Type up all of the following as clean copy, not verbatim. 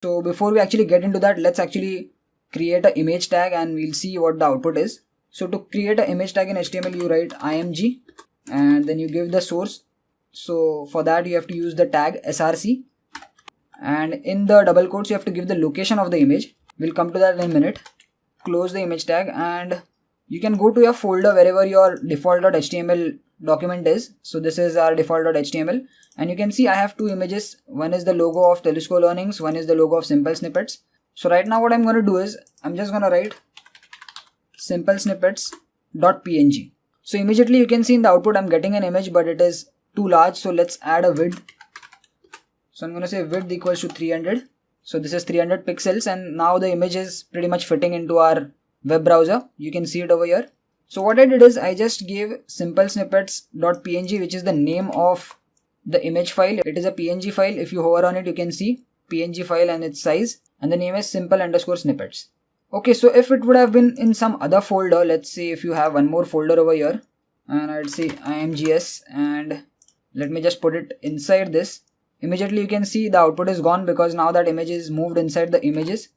So before we actually get into that, let's actually create an image tag and we'll see what the output is. So to create an image tag in HTML, you write img and then you give the source. So for that you have to use the tag src, and in the double quotes you have to give the location of the image. We'll come to that in a minute. Close the image tag and you can go to your folder wherever your default.html document is. So this is our default.html, and you can see I have two images. One is the logo of Telesco Learnings, one is the logo of Simple Snippets. So right now what I'm going to do is I'm just going to write simple snippets.png. So immediately you can see in the output I'm getting an image, but it is too large, so let's add a width. So I'm going to say width equals to 300. So this is 300 pixels, and now the image is pretty much fitting into our web browser. You can see it over here. So what I did is I just gave simple snippets.png, which is the name of the image file. It is a PNG file. If you hover on it, you can see PNG file and its size, and the name is simple_snippets. Okay, so if it would have been in some other folder, let's say if you have one more folder over here, and I'd say imgs, and let me just put it inside this. Immediately you can see the output is gone because now that image is moved inside the images.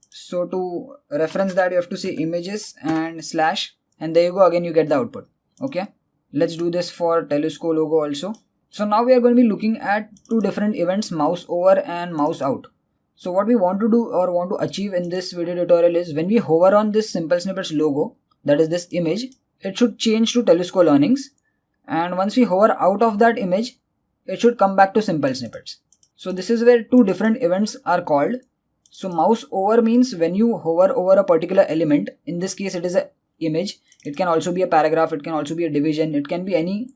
So to reference that, you have to say images and slash, and there you go, again you get the output. Okay, let's do this for Telesco logo also. So now we are going to be looking at two different events, mouse over and mouse out. So what we want to do or want to achieve in this video tutorial is when we hover on this Simple Snippets logo, that is this image, it should change to Telesco Learnings, and once we hover out of that image, it should come back to Simple Snippets. So this is where two different events are called. So mouse over means when you hover over a particular element. In this case it is an image. It can also be a paragraph, it can also be a division, it can be any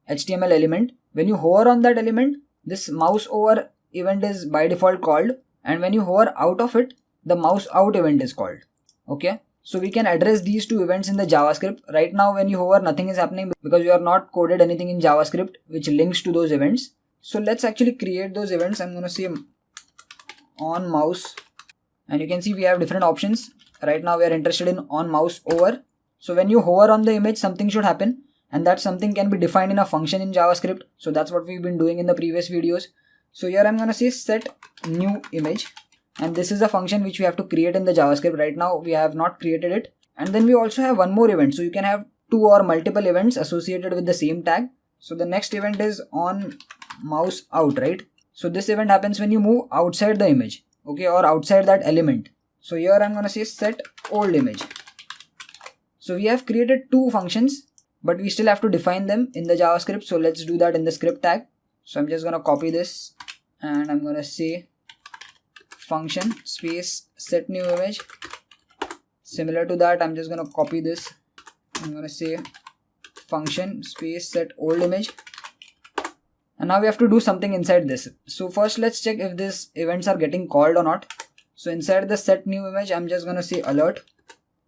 HTML element. When you hover on that element, this mouse over event is by default called, and when you hover out of it, the mouse out event is called. Okay, so we can address these two events in the JavaScript. Right now when you hover, nothing is happening because we have not coded anything in JavaScript which links to those events. So let's actually create those events. I'm going to say on mouse, and you can see we have different options. Right now we are interested in on mouse over. So when you hover on the image, something should happen, and that something can be defined in a function in JavaScript. So that's what we've been doing in the previous videos. So here I'm going to say set new image, and this is a function which we have to create in the JavaScript. Right now we have not created it. And then we also have one more event. So you can have two or multiple events associated with the same tag. So the next event is on mouse out, right? So this event happens when you move outside the image, okay, or outside that element. So here I'm going to say set old image. So we have created two functions, but we still have to define them in the JavaScript. So let's do that in the script tag. So I'm just going to copy this, and I'm going to say function space set new image. Similar to that, I'm just going to copy this. I'm going to say function space set old image. And now we have to do something inside this. So first let's check if these events are getting called or not. So inside the set new image, I'm just going to say alert,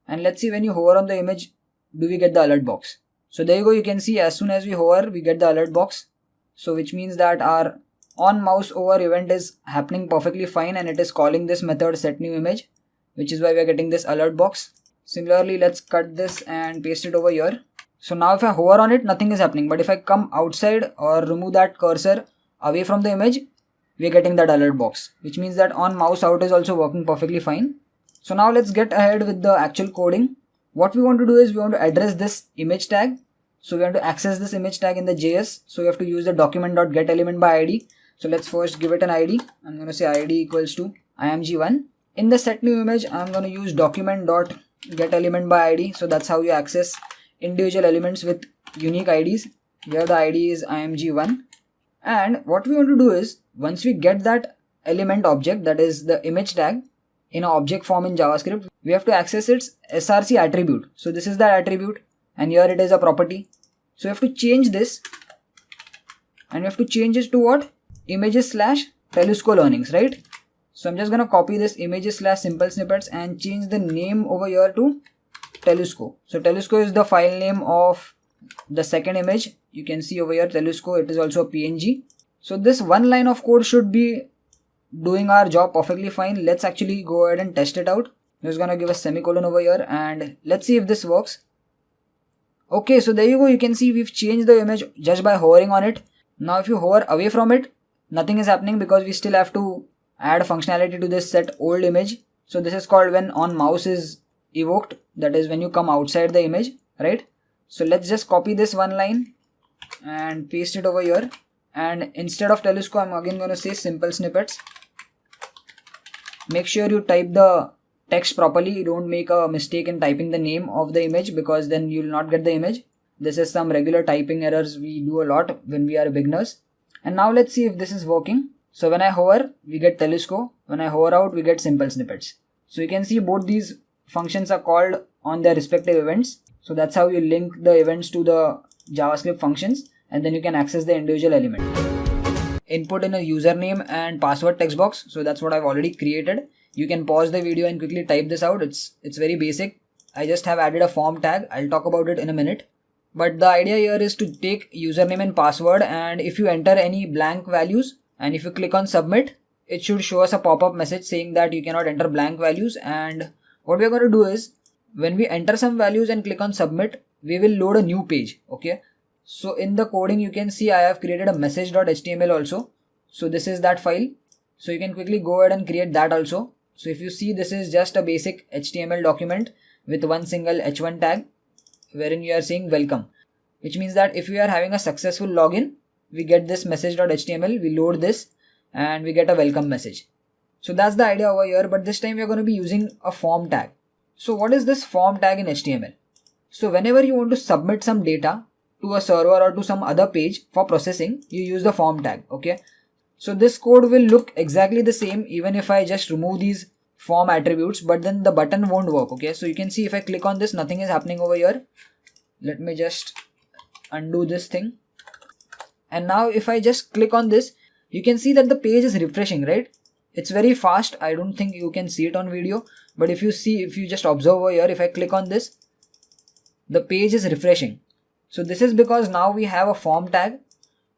and let's see when you hover on the image, do we get the alert box. So there you go, you can see as soon as we hover, we get the alert box. So which means that our on mouse over event is happening perfectly fine, and it is calling this method set new image, which is why we are getting this alert box. Similarly, let's cut this and paste it over here. So now if I hover on it, nothing is happening, but if I come outside or remove that cursor away from the image, we are getting that alert box, which means that on mouse out is also working perfectly fine. So now let's get ahead with the actual coding. What we want to do is we want to address this image tag. So we want to access this image tag in the JS. So we have to use the document.getElementById. So let's first give it an ID. I'm going to say ID equals to img1. In the set new image, I'm going to use document.getElementById. So that's how you access individual elements with unique IDs. Here the ID is img1. And what we want to do is once we get that element object, that is the image tag, in an object form in JavaScript, we have to access its src attribute. So this is that attribute, and here it is a property. So we have to change this, and we have to change it to what? Images slash Telesco Learnings, right? So I'm just going to copy this images slash simple snippets and change the name over here to Telesco. So Telesco is the file name of the second image. You can see over here Telesco, it is also a PNG. So this one line of code should be doing our job perfectly fine. Let's actually go ahead and test it out. I'm just gonna give a semicolon over here, and let's see if this works. Okay, so there you go, you can see we've changed the image just by hovering on it. Now if you hover away from it, nothing is happening because we still have to add functionality to this set old image. So this is called when on mouse is evoked, that is when you come outside the image, right? So let's just copy this one line and paste it over here, and instead of Telesco I'm again going to say simple snippets. Make sure you type the text properly, don't make a mistake in typing the name of the image, because then you will not get the image. This is some regular typing errors we do a lot when we are beginners. And now let's see if this is working. So when I hover, we get Telesco. When I hover out, we get simple snippets. So you can see both these functions are called on their respective events. So that's how you link the events to the JavaScript functions, and then you can access the individual element. Input in a username and password text box. So that's what I've already created. You can pause the video and quickly type this out. It's very basic. I just have added a form tag. I'll talk about it in a minute. But the idea here is to take username and password, and if you enter any blank values and if you click on submit, it should show us a pop-up message saying that you cannot enter blank values. And what we're going to do is, when we enter some values and click on submit, we will load a new page. Okay. So in the coding, you can see I have created a message.html also. So this is that file. So you can quickly go ahead and create that also. So if you see, this is just a basic HTML document with one single h1 tag, wherein you are saying welcome, which means that if we are having a successful login, we get this message.html, we load this and we get a welcome message. So that's the idea over here, but this time we are going to be using a form tag. So what is this form tag in HTML? So whenever you want to submit some data to a server or to some other page for processing, you use the form tag. Okay. So this code will look exactly the same even if I just remove these form attributes, but then the button won't work. Okay. So you can see if I click on this, nothing is happening over here. Let me just undo this thing. And now if I just click on this, you can see that the page is refreshing, right? It's very fast. I don't think you can see it on video, but if you just observe over here, if I click on this, the page is refreshing. So this is because now we have a form tag,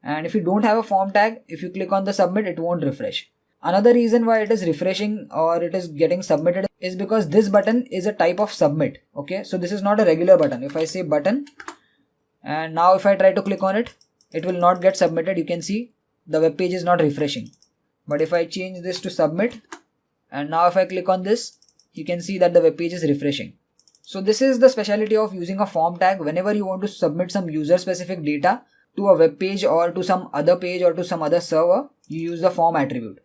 and if you don't have a form tag, if you click on the submit, it won't refresh. Another reason why it is refreshing or it is getting submitted is because this button is a type of submit. Okay, so this is not a regular button. If I say button, and now if I try to click on it, it will not get submitted. You can see the web page is not refreshing. But if I change this to submit, and now if I click on this, you can see that the web page is refreshing. So this is the specialty of using a form tag. Whenever you want to submit some user specific data to a web page or to some other page or to some other server, you use the form attribute.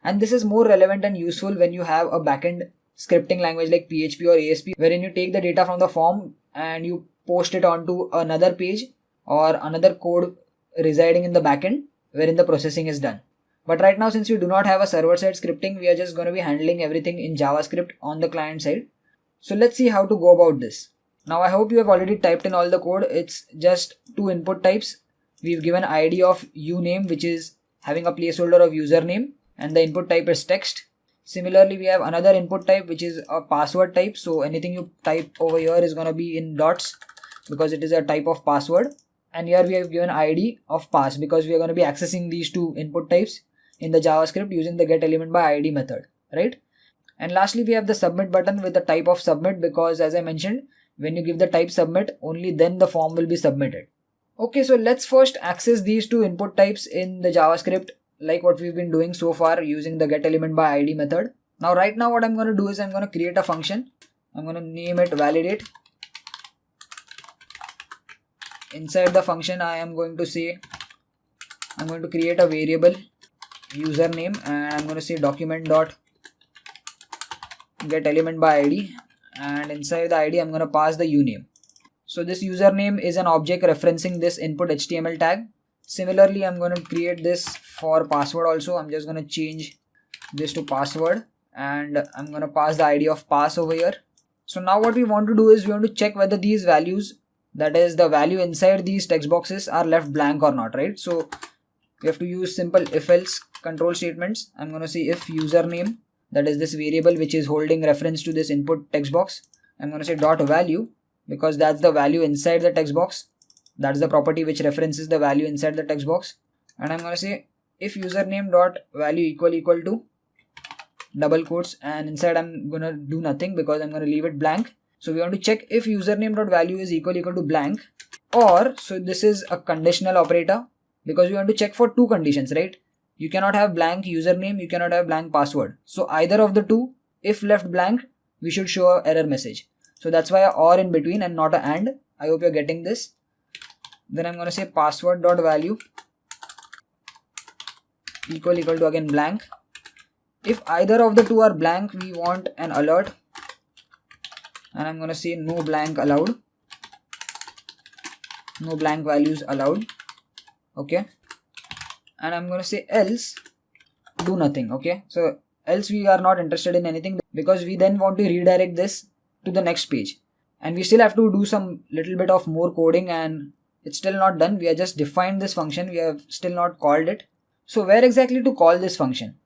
And this is more relevant and useful when you have a backend scripting language like PHP or ASP, wherein you take the data from the form and you post it onto another page or another code residing in the backend wherein the processing is done. But right now, since we do not have a server-side scripting, we are just going to be handling everything in JavaScript on the client side. So let's see how to go about this. Now I hope you have already typed in all the code. It's just two input types. We've given ID of uname, which is having a placeholder of username, and the input type is text. Similarly, we have another input type which is a password type. So anything you type over here is going to be in dots because it is a type of password. And here we have given ID of pass because we are going to be accessing these two input types in the JavaScript using the getElementById method, right? And lastly, we have the submit button with the type of submit because, as I mentioned, when you give the type submit, only then the form will be submitted. Okay, so let's first access these two input types in the JavaScript like what we've been doing so far using the getElementById method. Now, right now what I'm going to do is I'm going to create a function. I'm going to name it validate. Inside the function, I am going to say, I'm going to create a variable username and I'm going to say document.getElementById, and inside the ID I'm going to pass the uname. So this username is an object referencing this input HTML tag. Similarly, I'm going to create this for password also. I'm just going to change this to password and I'm going to pass the ID of pass over here. So now what we want to do is we want to check whether these values, that is the value inside these text boxes, are left blank or not, right? So we have to use simple if-else control statements. I'm going to say if username, that is this variable which is holding reference to this input text box. I'm going to say dot value because that's the value inside the text box. That's the property which references the value inside the text box. And I'm going to say if username dot value equal to double quotes, and inside I'm going to do nothing because I'm going to leave it blank. So we want to check if username dot value is equal to blank, or so this is a conditional operator because we want to check for two conditions, right? You cannot have blank username, you cannot have blank password. So either of the two, if left blank, we should show an error message. So that's why a or in between and not a and. I hope you're getting this. Then I'm going to say password.value equal to again blank. If either of the two are blank, we want an alert, and I'm going to say no blank allowed, no blank values allowed. Okay, and I'm going to say else do nothing. Okay, so else we are not interested in anything, because we then want to redirect this to the next page, and we still have to do some little bit of more coding, and it's still not done. We have just defined this function, we have still not called it. So where exactly to call this function?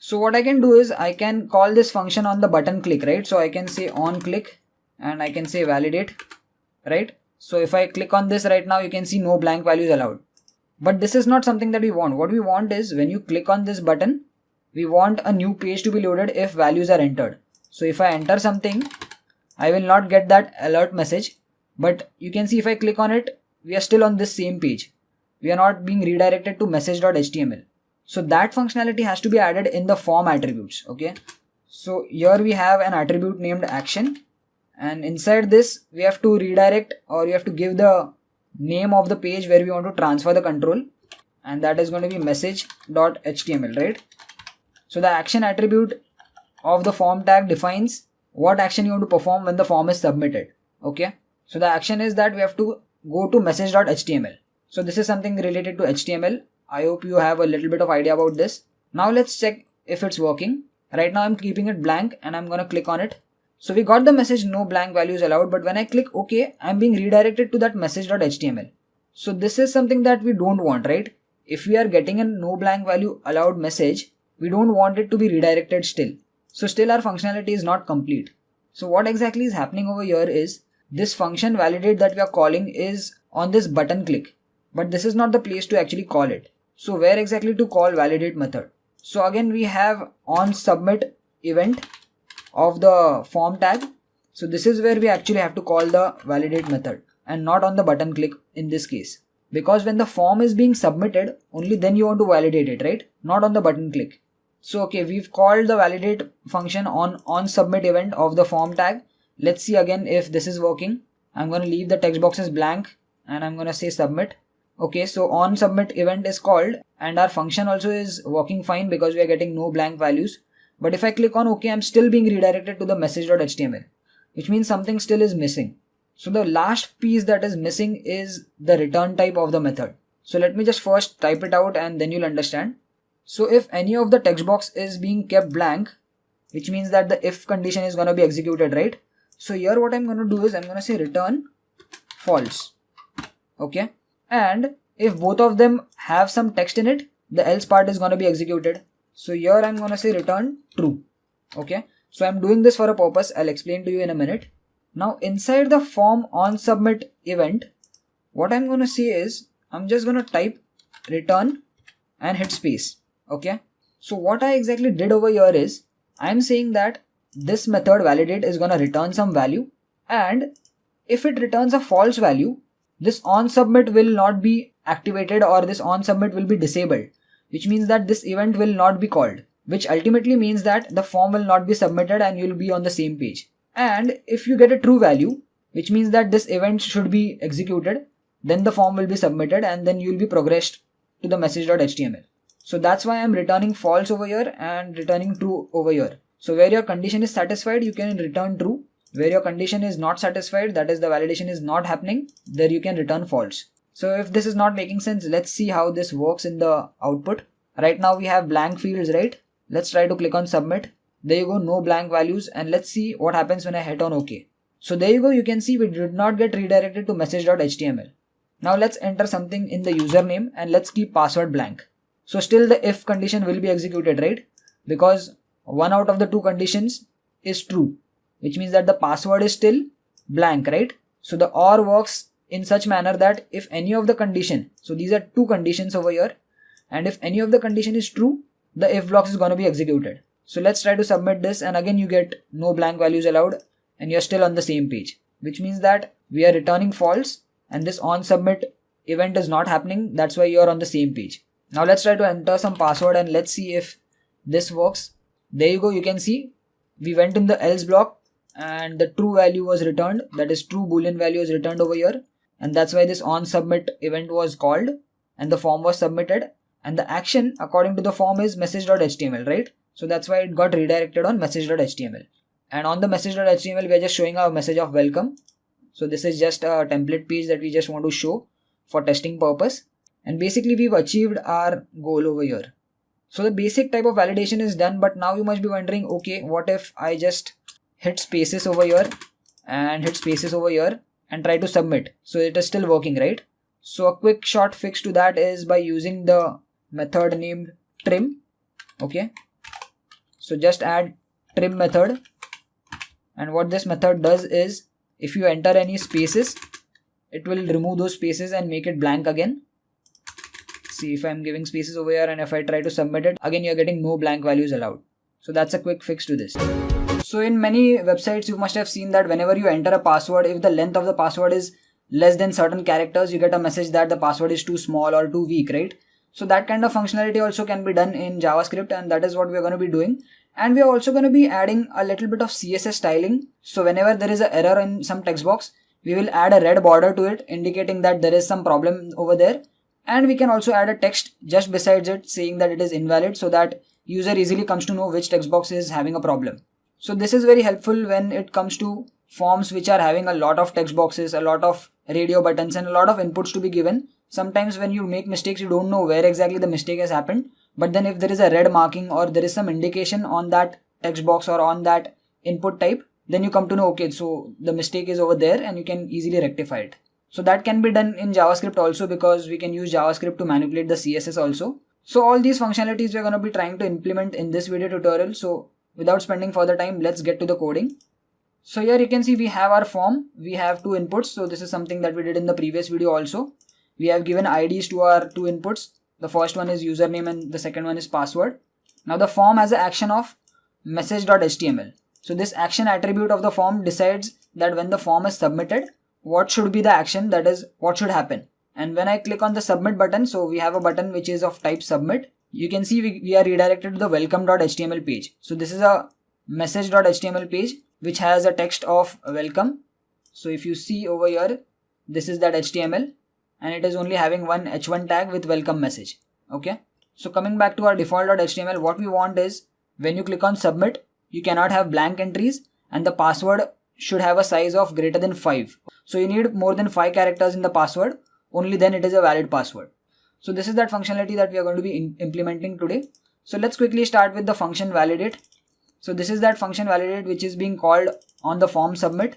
So what I can do is I can call this function on the button click, right? So I can say on click and I can say validate, right? So if I click on this right now, you can see no blank values allowed. But this is not something that we want. What we want is when you click on this button, we want a new page to be loaded if values are entered. So if I enter something, I will not get that alert message. But you can see if I click on it, we are still on this same page. We are not being redirected to message.html. So that functionality has to be added in the form attributes. Okay. So here we have an attribute named action, and inside this we have to redirect, or you have to give the name of the page where we want to transfer the control, and that is going to be message.html, right? So the action attribute of the form tag defines what action you want to perform when the form is submitted. Okay. So the action is that we have to go to message.html. So this is something related to HTML. I hope you have a little bit of idea about this. Now let's check if it's working. Right now I'm keeping it blank and I'm going to click on it. So we got the message no blank values allowed, but when I click OK, I'm being redirected to that message.html. So this is something that we don't want, right? If we are getting a no blank value allowed message, we don't want it to be redirected still. So still our functionality is not complete. So what exactly is happening over here is this function validate that we are calling is on this button click, but this is not the place to actually call it. So where exactly to call validate method? So again we have on submit event of the form tag. So this is where we actually have to call the validate method and not on the button click in this case. Because when the form is being submitted, only then you want to validate it, right? Not on the button click. So okay, we've called the validate function on submit event of the form tag. Let's see again if this is working. I'm going to leave the text boxes blank and I'm going to say submit. Okay, so on submit event is called and our function also is working fine because we are getting no blank values. But if I click on OK, I'm still being redirected to the message.html, which means something still is missing. So the last piece that is missing is the return type of the method. So let me just first type it out and then you'll understand. So if any of the text box is being kept blank, which means that the if condition is going to be executed, right? So here what I'm going to do is I'm going to say return false. Okay. And if both of them have some text in it, the else part is going to be executed. So here I'm going to say return true. Okay. So I'm doing this for a purpose. I'll explain to you in a minute. Now inside the form on submit event, what I'm going to say is I'm just going to type return and hit space. Okay. So what I exactly did over here is I'm saying that this method validate is going to return some value, and if it returns a false value, this on submit will not be activated or this on submit will be disabled, which means that this event will not be called, which ultimately means that the form will not be submitted and you will be on the same page. And if you get a true value, which means that this event should be executed, then the form will be submitted and then you will be progressed to the message.html. So that's why I'm returning false over here and returning true over here. So where your condition is satisfied, you can return true. Where your condition is not satisfied, that is the validation is not happening, there you can return false. So if this is not making sense, let's see how this works in the output. Right now we have blank fields, right? Let's try to click on submit. There you go, no blank values, and let's see what happens when I hit on OK. So there you go, you can see we did not get redirected to message.html. Now let's enter something in the username and let's keep password blank. So still the if condition will be executed, right? Because one out of the two conditions is true, which means that the password is still blank, right? So the OR works in such manner that if any of the condition, so these are two conditions over here, and if any of the condition is true, the if blocks is going to be executed. So let's try to submit this, and again you get no blank values allowed and you're still on the same page, which means that we are returning false and this on submit event is not happening. That's why you're on the same page. Now let's try to enter some password and let's see if this works. There you go, you can see we went in the else block and the true value was returned, that is true boolean value is returned over here, and that's why this on submit event was called and the form was submitted, and the action according to the form is message.html, right? So that's why it got redirected on message.html, and on the message.html we are just showing a message of welcome. So this is just a template page that we just want to show for testing purpose, and basically we've achieved our goal over here. So the basic type of validation is done, but now you must be wondering, okay, what if I just hit spaces over here and hit spaces over here and try to submit? So it is still working, right? So a quick short fix to that is by using the method named trim. Okay, so just add trim method, and what this method does is if you enter any spaces, it will remove those spaces and make it blank again. See, if I'm giving spaces over here and if I try to submit it, again you're getting no blank values allowed. So that's a quick fix to this. So in many websites you must have seen that whenever you enter a password, if the length of the password is less than certain characters, you get a message that the password is too small or too weak, right? So that kind of functionality also can be done in JavaScript, and that is what we're going to be doing. And we are also going to be adding a little bit of CSS styling. So whenever there is an error in some text box, we will add a red border to it indicating that there is some problem over there. And we can also add a text just besides it saying that it is invalid, so that user easily comes to know which text box is having a problem. So this is very helpful when it comes to forms which are having a lot of text boxes, a lot of radio buttons and a lot of inputs to be given. Sometimes when you make mistakes, you don't know where exactly the mistake has happened. But then if there is a red marking or there is some indication on that text box or on that input type, then you come to know, okay, so the mistake is over there and you can easily rectify it. So that can be done in JavaScript also, because we can use JavaScript to manipulate the CSS also. So all these functionalities we're going to be trying to implement in this video tutorial. So without spending further time, let's get to the coding. So here you can see we have our form, we have two inputs. So this is something that we did in the previous video also. We have given IDs to our two inputs. The first one is username and the second one is password. Now the form has an action of message.html. So this action attribute of the form decides that when the form is submitted, what should be the action, that is what should happen. And when I click on the submit button, so we have a button which is of type submit, you can see we are redirected to the welcome.html page. So this is a message.html page which has a text of welcome. So if you see over here, this is that HTML and it is only having one h1 tag with welcome message. Okay, so coming back to our default.html, what we want is when you click on submit, you cannot have blank entries and the password should have a size of greater than 5. So you need more than 5 characters in the password, only then it is a valid password. So this is that functionality that we are going to be implementing today. So let's quickly start with the function validate. So this is that function validate which is being called on the form submit,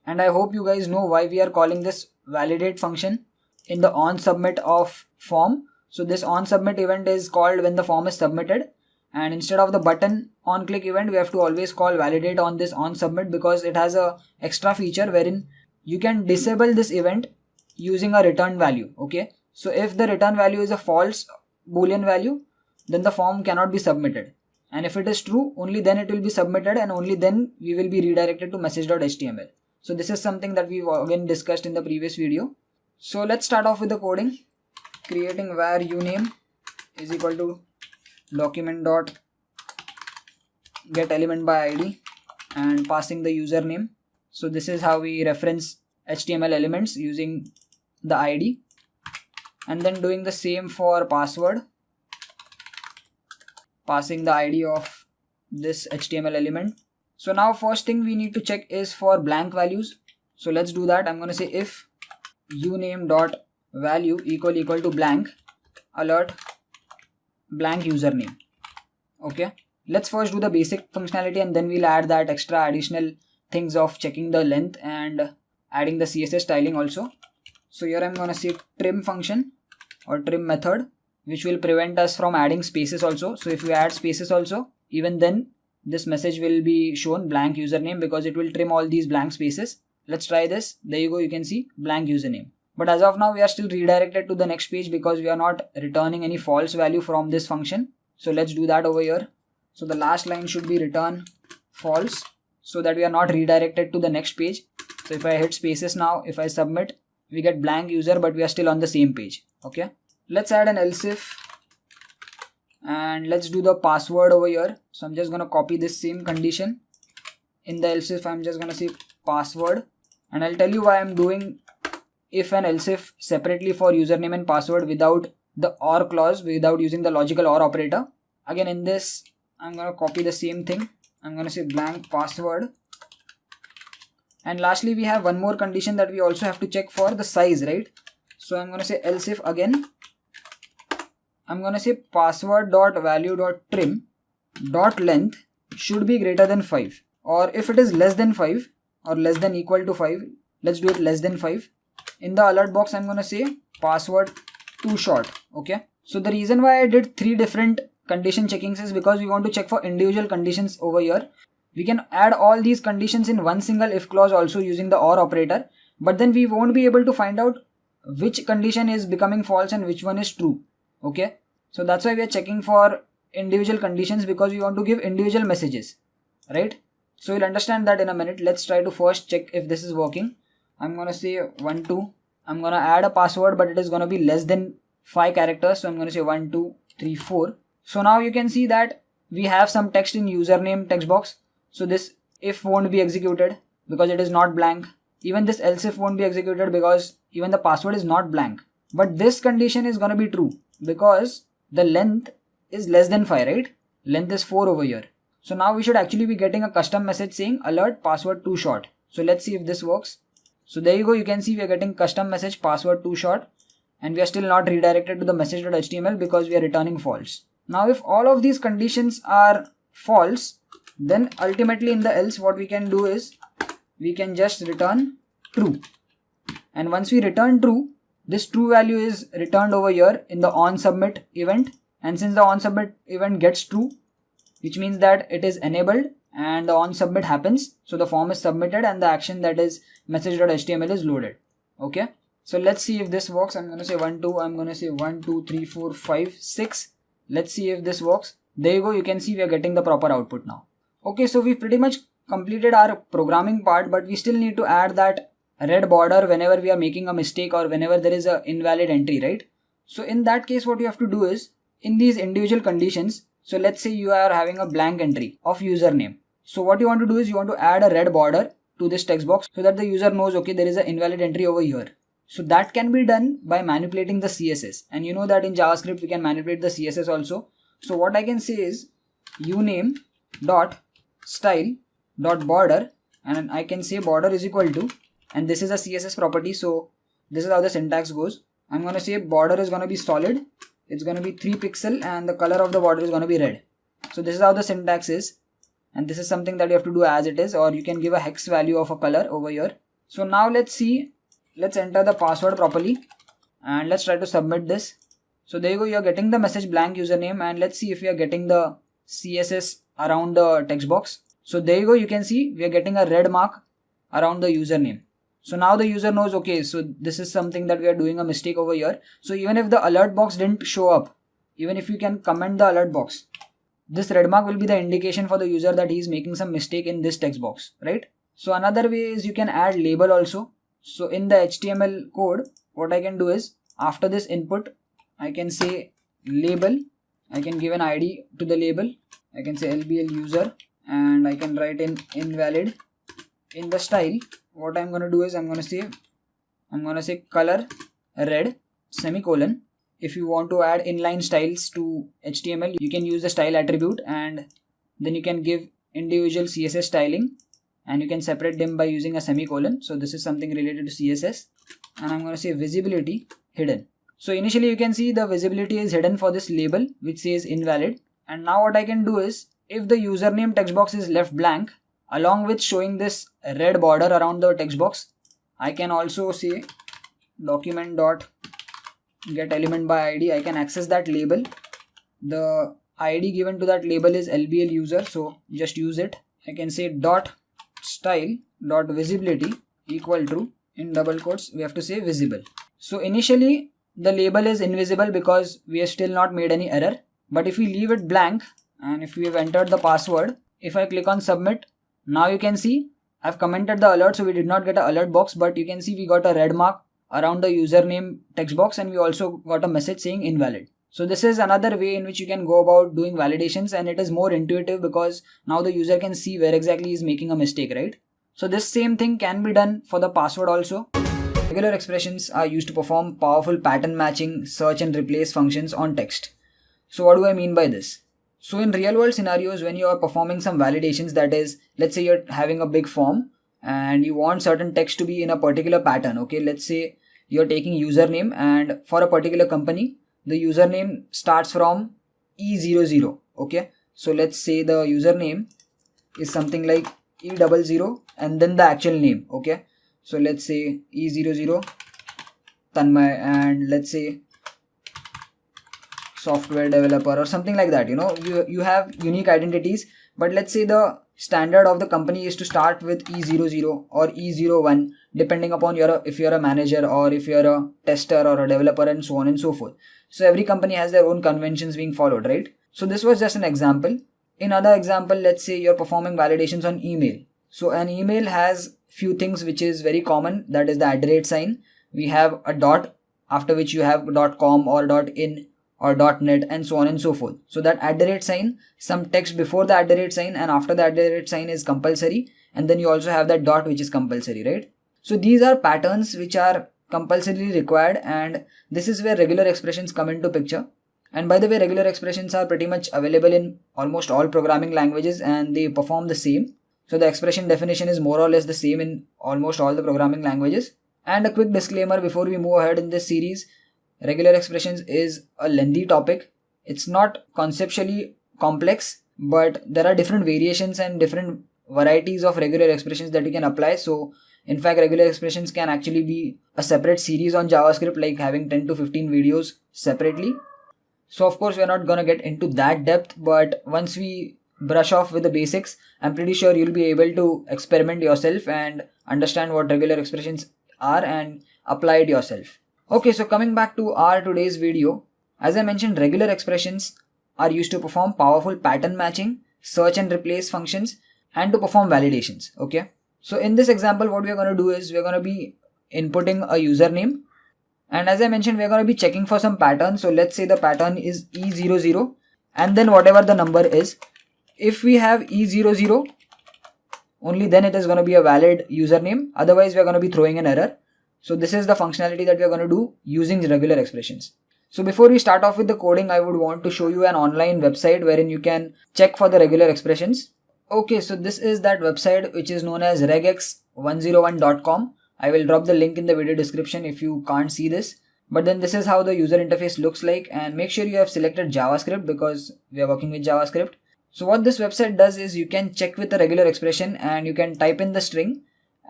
and I hope you guys know why we are calling this validate function in the on submit of form. So this on submit event is called when the form is submitted, and instead of the button on click event, we have to always call validate on this on submit, because it has a extra feature wherein you can disable this event using a return value. Okay, so if the return value is a false boolean value, then the form cannot be submitted, and if it is true, only then it will be submitted and only then we will be redirected to message.html. So this is something that we've again discussed in the previous video. So let's start off with the coding. Creating var uname is equal to document dot get element by id and passing the username. So this is how we reference HTML elements, using the id, and then doing the same for password, passing the id of this HTML element. So now first thing we need to check is for blank values. So let's do that. I'm going to say if uname dot value equal to blank, alert blank username. Okay, let's first do the basic functionality and then we'll add that extra additional things of checking the length and adding the CSS styling also. So here I'm going to say trim function or trim method, which will prevent us from adding spaces also. So if we add spaces also, even then this message will be shown blank username, because it will trim all these blank spaces. Let's try this. There you go, you can see blank username. But as of now we are still redirected to the next page because we are not returning any false value from this function. So let's do that over here. So the last line should be return false, so that we are not redirected to the next page. So if I hit spaces now, if I submit, we get blank user, but we are still on the same page. Okay, let's add an else if and let's do the password over here. So I'm just gonna copy this same condition. In the else if, I'm just gonna say password, and I'll tell you why I'm doing if and else if separately for username and password without the or clause, without using the logical or operator. Again, in this I'm gonna copy the same thing. I'm gonna say blank password, and lastly we have one more condition that we also have to check for the size, right? So I'm gonna say else if again. I'm gonna say password dot value dot trim dot length should be greater than 5, or if it is less than 5 or less than equal to 5, let's do it less than 5. In the alert box I'm gonna say password too short. Okay, so the reason why I did 3 different condition checkings is because we want to check for individual conditions over here. We can add all these conditions in one single if clause also using the or operator, but then we won't be able to find out which condition is becoming false and which one is true. Okay, so that's why we are checking for individual conditions, because we want to give individual messages, right? So you'll understand that in a minute. Let's try to first check if this is working. I'm gonna say 1 2. I'm gonna add a password, but it is gonna be less than 5 characters, so I'm gonna say 1 2 3 4. So now you can see that we have some text in username text box. So this if won't be executed because it is not blank. Even this else if won't be executed because even the password is not blank. But this condition is gonna be true because the length is less than 5, right? Length is 4 over here. So now we should actually be getting a custom message saying alert password too short. So let's see if this works. So there you go, you can see we are getting custom message password too short, and we are still not redirected to the message.html because we are returning false. Now if all of these conditions are false, then ultimately in the else what we can do is we can just return true. And once we return true, this true value is returned over here in the onSubmit event. And since the onSubmit event gets true, which means that it is enabled and the onSubmit happens, so the form is submitted and the action, that is message.html, is loaded. Okay, so let's see if this works. I'm going to say 1 2. I'm going to say 1 2 3 4 5 6. Let's see if this works. There you go, you can see we are getting the proper output now. Okay, so we pretty much completed our programming part, but we still need to add that red border whenever we are making a mistake or whenever there is an invalid entry, right? So in that case, what you have to do is in these individual conditions, so let's say you are having a blank entry of username. So what you want to do is you want to add a red border to this text box so that the user knows, okay, there is an invalid entry over here. So that can be done by manipulating the CSS, and you know that in JavaScript we can manipulate the CSS also. So what I can say is uname dot style dot border, and I can say border is equal to, and this is a CSS property, so this is how the syntax goes. I'm going to say border is going to be solid, it's going to be 3 pixel, and the color of the border is going to be red. So this is how the syntax is, and this is something that you have to do as it is, or you can give a hex value of a color over here. So now let's see, let's enter the password properly and let's try to submit this. So there you go, you're getting the message blank username, and let's see if we are getting the CSS around the text box. So there you go, you can see we are getting a red mark around the username. So now the user knows, okay, so this is something that we are doing a mistake over here. So even if the alert box didn't show up, even if you can comment the alert box, this red mark will be the indication for the user that he is making some mistake in this text box, right? So another way is you can add label also. So in the HTML code, what I can do is after this input, I can say label, I can give an ID to the label, I can say LBL user, and I can write in invalid. In the style, what I'm going to do is I'm going to say color red semicolon. If you want to add inline styles to HTML, you can use the style attribute, and then you can give individual CSS styling, and you can separate them by using a semicolon. So this is something related to CSS, and I'm going to say visibility hidden. So initially you can see the visibility is hidden for this label which says invalid. And now what I can do is if the username text box is left blank along with showing this red border around the text box, I can also say document dot get element by ID. I can access that label. The ID given to that label is LBL user, so just use it. I can say dot style dot visibility equal to, in double quotes we have to say visible. So initially the label is invisible because we have still not made any error, but if we leave it blank and if we have entered the password, if I click on submit, now you can see I've commented the alert, so we did not get an alert box, but you can see we got a red mark around the username text box, and we also got a message saying invalid. So this is another way in which you can go about doing validations, and it is more intuitive because now the user can see where exactly he is making a mistake, right? So this same thing can be done for the password also. Regular expressions are used to perform powerful pattern matching, search and replace functions on text. So what do I mean by this? So in real world scenarios, when you are performing some validations, that is, let's say you're having a big form and you want certain text to be in a particular pattern. Okay, let's say you're taking username, and for a particular company, the username starts from E00. Okay, so let's say the username is something like E00 and then the actual name. Okay, so let's say E00 Tanmay, and let's say software developer or something like that. You have unique identities, but let's say the standard of the company is to start with E00 or E01, depending upon if you're a manager or if you're a tester or a developer, and so on and so forth. So every company has their own conventions being followed, right? So this was just an example. In another example, let's say you're performing validations on email. So an email has few things which is very common, that is the @ sign. We have a dot, after which you have .com or .in or .net and so on and so forth. So that @ sign, some text before the @ sign and after the @ sign is compulsory, and then you also have that dot which is compulsory, right? So these are patterns which are compulsorily required, and this is where regular expressions come into picture. And by the way, regular expressions are pretty much available in almost all programming languages and they perform the same. So the expression definition is more or less the same in almost all the programming languages. And a quick disclaimer before we move ahead in this series, regular expressions is a lengthy topic. It's not conceptually complex, but there are different variations and different varieties of regular expressions that you can apply. So in fact, regular expressions can actually be a separate series on JavaScript, like having 10 to 15 videos separately. So of course, we're not gonna get into that depth, but once we brush off with the basics, I'm pretty sure you'll be able to experiment yourself and understand what regular expressions are and apply it yourself. Okay, so coming back to our today's video, as I mentioned, regular expressions are used to perform powerful pattern matching, search and replace functions, and to perform validations. Okay, so in this example, what we're going to do is we're going to be inputting a username, and as I mentioned, we're going to be checking for some pattern. So let's say the pattern is E00 and then whatever the number is. If we have E00, only then it is going to be a valid username, otherwise we're going to be throwing an error. So this is the functionality that we're going to do using regular expressions. So before we start off with the coding, I would want to show you an online website wherein you can check for the regular expressions. Okay, so this is that website which is known as regex101.com. I will drop the link in the video description if you can't see this. But then this is how the user interface looks like, and make sure you have selected JavaScript because we are working with JavaScript. So what this website does is you can check with the regular expression and you can type in the string,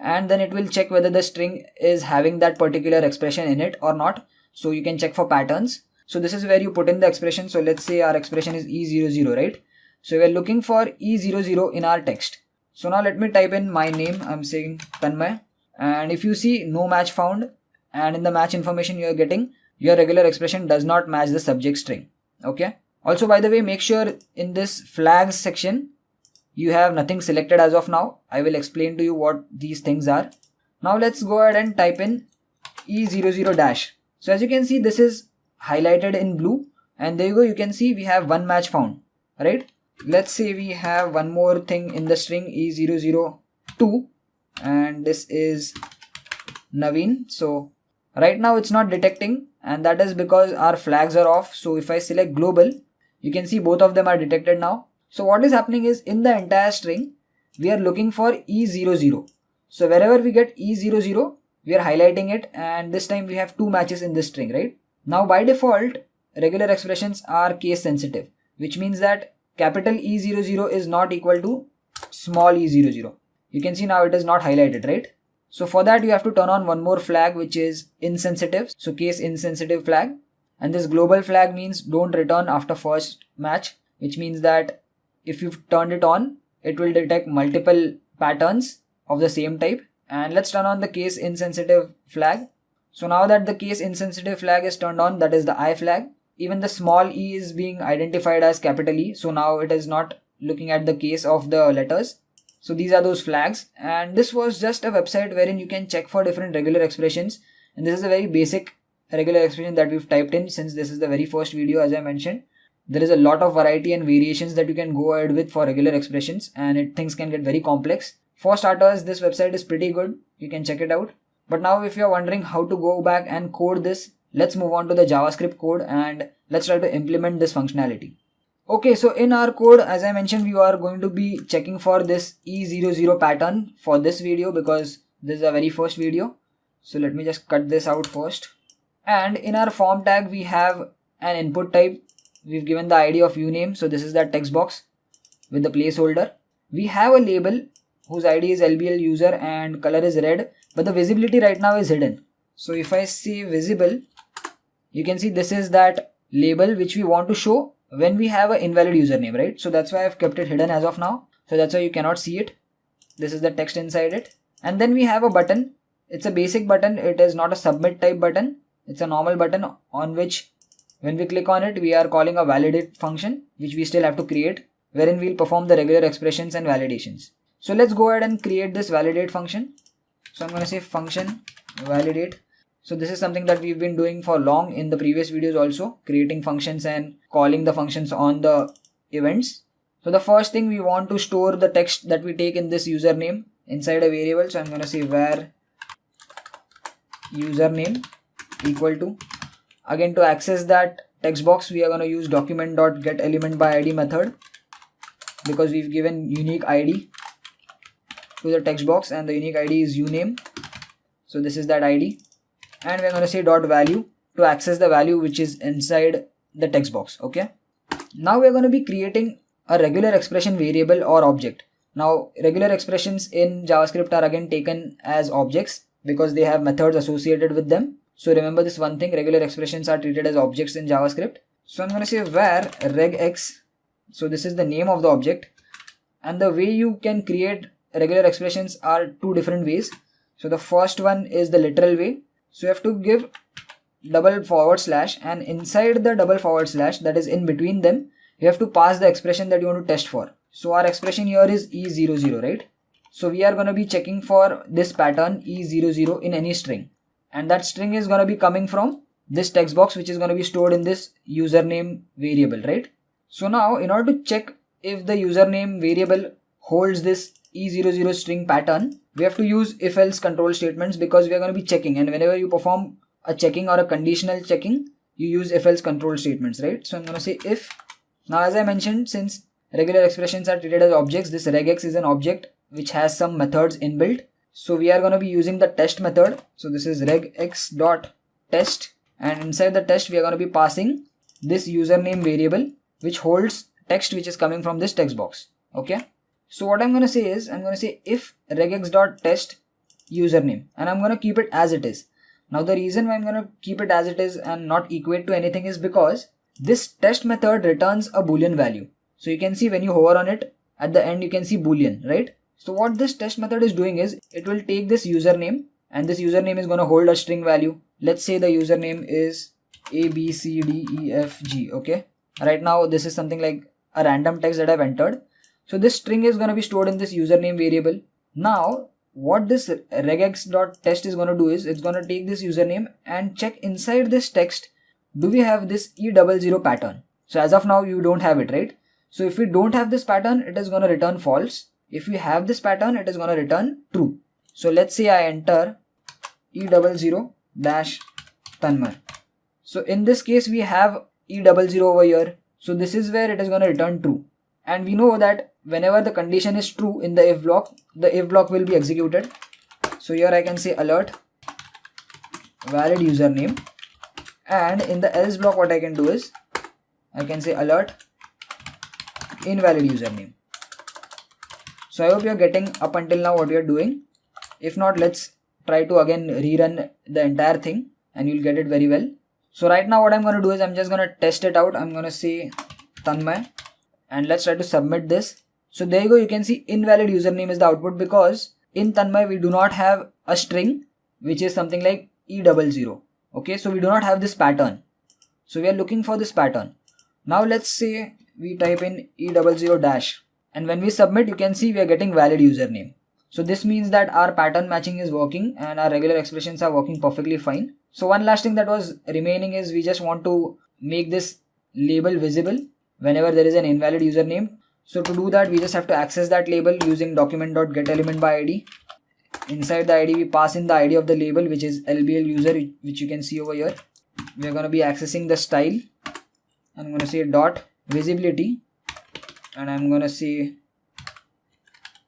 and then it will check whether the string is having that particular expression in it or not. So you can check for patterns. So this is where you put in the expression. So let's say our expression is E00, right? So we're looking for E00 in our text. So now let me type in my name. I'm saying Tanmay, and if you see no match found, and in the match information you are getting, your regular expression does not match the subject string. Okay. Also, by the way, make sure in this flags section you have nothing selected as of now. I will explain to you what these things are. Now let's go ahead and type in E00 dash. So as you can see, this is highlighted in blue, and there you go. You can see we have one match found, right? Let's say we have one more thing in the string E002, and this is Naveen. So right now it's not detecting, and that is because our flags are off. So if I select global, you can see both of them are detected now. So what is happening is in the entire string, we are looking for E00. So wherever we get E00, we are highlighting it, and this time we have two matches in this string, right? Now by default, regular expressions are case sensitive, which means that capital E00 is not equal to small e00. You can see now it is not highlighted, right? So for that you have to turn on one more flag which is insensitive, so case insensitive flag, and this global flag means don't return after first match, which means that if you've turned it on, it will detect multiple patterns of the same type. And let's turn on the case insensitive flag. So now that the case insensitive flag is turned on, that is the I flag, even the small e is being identified as capital E, so now it is not looking at the case of the letters. So these are those flags, and this was just a website wherein you can check for different regular expressions, and this is a very basic regular expression that we've typed in, since this is the very first video. As I mentioned, there is a lot of variety and variations that you can go ahead with for regular expressions, and things can get very complex. For starters, this website is pretty good. You can check it out. But now if you're wondering how to go back and code this, let's move on to the JavaScript code and let's try to implement this functionality. Okay, so in our code, as I mentioned, we are going to be checking for this E00 pattern for this video because this is the very first video. So let me just cut this out first. And in our form tag, we have an input type. We've given the ID of uname. So this is that text box with the placeholder. We have a label whose ID is LBL user and color is red, but the visibility right now is hidden. So if I say visible, you can see this is that label which we want to show when we have an invalid username, right? So that's why I've kept it hidden as of now. So that's why you cannot see it. This is the text inside it. And then we have a button. It's a basic button. It is not a submit type button. It's a normal button on which when we click on it, we are calling a validate function, which we still have to create, wherein we'll perform the regular expressions and validations. So let's go ahead and create this validate function. So I'm going to say function validate. So this is something that we've been doing for long in the previous videos also, creating functions and calling the functions on the events. So the first thing, we want to store the text that we take in this username inside a variable. So I'm going to say var username equal to, again, to access that text box, we are going to use document.getElementById method because we've given unique ID to the text box and the unique ID is uname. So this is that ID. And we're going to say dot value to access the value which is inside the text box. Okay. Now we're going to be creating a regular expression variable or object. Now regular expressions in JavaScript are again taken as objects because they have methods associated with them. So remember this one thing, regular expressions are treated as objects in JavaScript. So I'm going to say var regex. So this is the name of the object, and the way you can create regular expressions are two different ways. So the first one is the literal way. So you have to give // and inside the // that is in between them, you have to pass the expression that you want to test for. So our expression here is E00, right? So we are going to be checking for this pattern E00 in any string, and that string is going to be coming from this text box which is going to be stored in this username variable, right? So now in order to check if the username variable holds this E00 string pattern, we have to use if-else control statements because we are going to be checking, and whenever you perform a checking or a conditional checking, you use if-else control statements, right? So I'm going to say if. Now as I mentioned, since regular expressions are treated as objects, this regex is an object which has some methods inbuilt. So we are going to be using the test method. So this is regex.test, and inside the test we are going to be passing this username variable which holds text which is coming from this text box. Okay. So what I'm going to say is, I'm going to say if regex.test username, and I'm going to keep it as it is. Now the reason why I'm going to keep it as it is and not equate to anything is because this test method returns a boolean value. So you can see when you hover on it, at the end you can see boolean, right? So what this test method is doing is, it will take this username, and this username is going to hold a string value. Let's say the username is ABCDEFG. Okay. Right now this is something like a random text that I've entered. So this string is going to be stored in this username variable. Now what this regex.test is going to do is, it's going to take this username and check inside this text, do we have this E00 pattern? So as of now you don't have it, right? So if we don't have this pattern, it is going to return false. If we have this pattern, it is going to return true. So let's say I enter E00-Tanmay. So in this case we have E00 over here. So this is where it is going to return true. And we know that whenever the condition is true in the if block, the if block will be executed. So here I can say alert valid username, and in the else block what I can do is, I can say alert invalid username. So I hope you are getting up until now what we are doing. If not, let's try to again rerun the entire thing and you'll get it very well. So right now what I'm going to do is, I'm just going to test it out. I'm going to say Tanmay, and let's try to submit this. So there you go, you can see invalid username is the output because in Tanmay we do not have a string which is something like E00. Okay, so we do not have this pattern. So we are looking for this pattern. Now let's say we type in E00 dash, and when we submit, you can see we are getting valid username. So this means that our pattern matching is working and our regular expressions are working perfectly fine. So one last thing that was remaining is we just want to make this label visible whenever there is an invalid username. So to do that, we just have to access that label using document.getElementById. Inside the ID, we pass in the ID of the label, which is LBL user, which you can see over here. We're going to be accessing the style. I'm going to say dot visibility and I'm going to say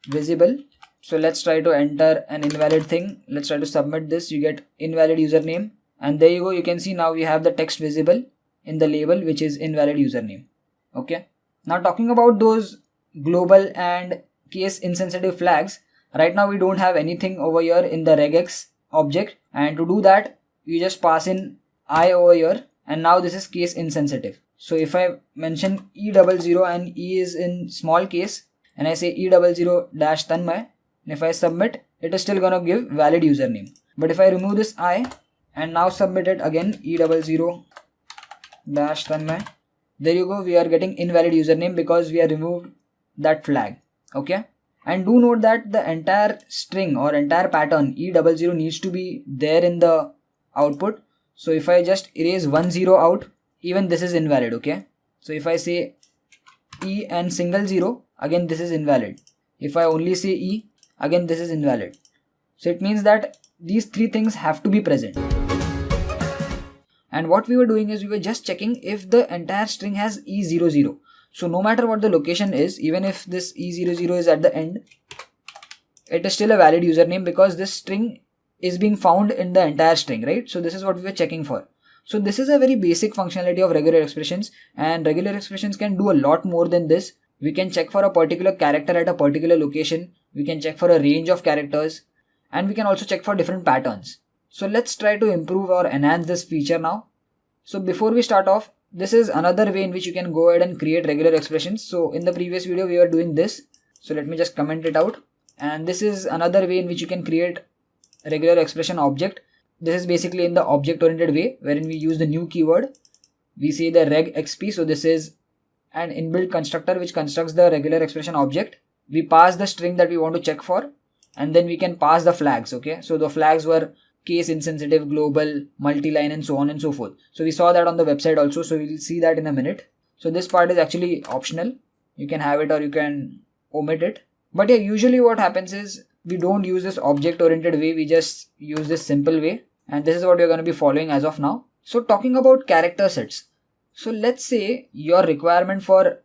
visible. So let's try to enter an invalid thing. Let's try to submit this. You get invalid username, and there you go. You can see now we have the text visible in the label, which is invalid username. Okay. Now talking about those global and case insensitive flags, right now we don't have anything over here in the regex object, and to do that you just pass in I over here, and now this is case insensitive. So if I mention E00 and E is in small case and I say E00-Tanmay, and if I submit, it is still gonna give valid username. But if I remove this I and now submit it again, E00-Tanmay, there you go, we are getting invalid username because we have removed that flag. Okay. And do note that the entire string or entire pattern E00 needs to be there in the output. So if I just erase 10 out, even this is invalid. Okay. So if I say E and single 0, again this is invalid. If I only say E, again this is invalid. So it means that these three things have to be present. And what we were doing is we were just checking if the entire string has E00. So no matter what the location is, even if this E00 is at the end, it is still a valid username because this string is being found in the entire string, right? So this is what we were checking for. So this is a very basic functionality of regular expressions, and regular expressions can do a lot more than this. We can check for a particular character at a particular location. We can check for a range of characters, and we can also check for different patterns. So let's try to improve or enhance this feature now. So before we start off, this is another way in which you can go ahead and create regular expressions. So in the previous video, we were doing this. So let me just comment it out. And this is another way in which you can create a regular expression object. This is basically in the object oriented way, wherein we use the new keyword. We say the regexp. So this is an inbuilt constructor which constructs the regular expression object. We pass the string that we want to check for, and then we can pass the flags. Okay. So the flags were case insensitive, global, multi-line, and so on and so forth. So we saw that on the website also. So we'll see that in a minute. So this part is actually optional. You can have it or you can omit it. But yeah, usually what happens is we don't use this object oriented way. We just use this simple way. And this is what we're going to be following as of now. So talking about character sets. So let's say your requirement for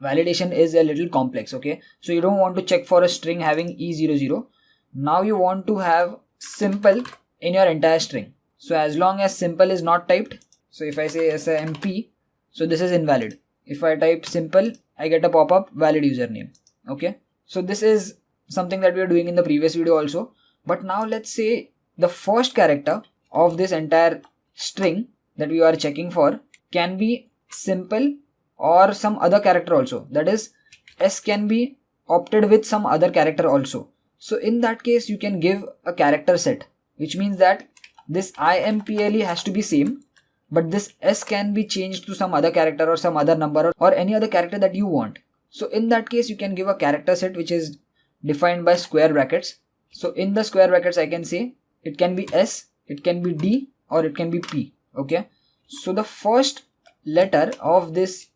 validation is a little complex. Okay. So you don't want to check for a string having E00. Now you want to have simple in your entire string. So as long as simple is not typed, so if I say SMP, so this is invalid. If I type simple, I get a pop-up valid username. Okay. So this is something that we are doing in the previous video also. But now let's say the first character of this entire string that we are checking for can be simple or some other character also. That is, S can be opted with some other character also. So in that case, you can give a character set, which means that this IMPLE has to be same, but this S can be changed to some other character or some other number or any other character that you want. So in that case, you can give a character set which is defined by square brackets. So in the square brackets, I can say it can be S, it can be D, or it can be P. Okay. So the first letter of this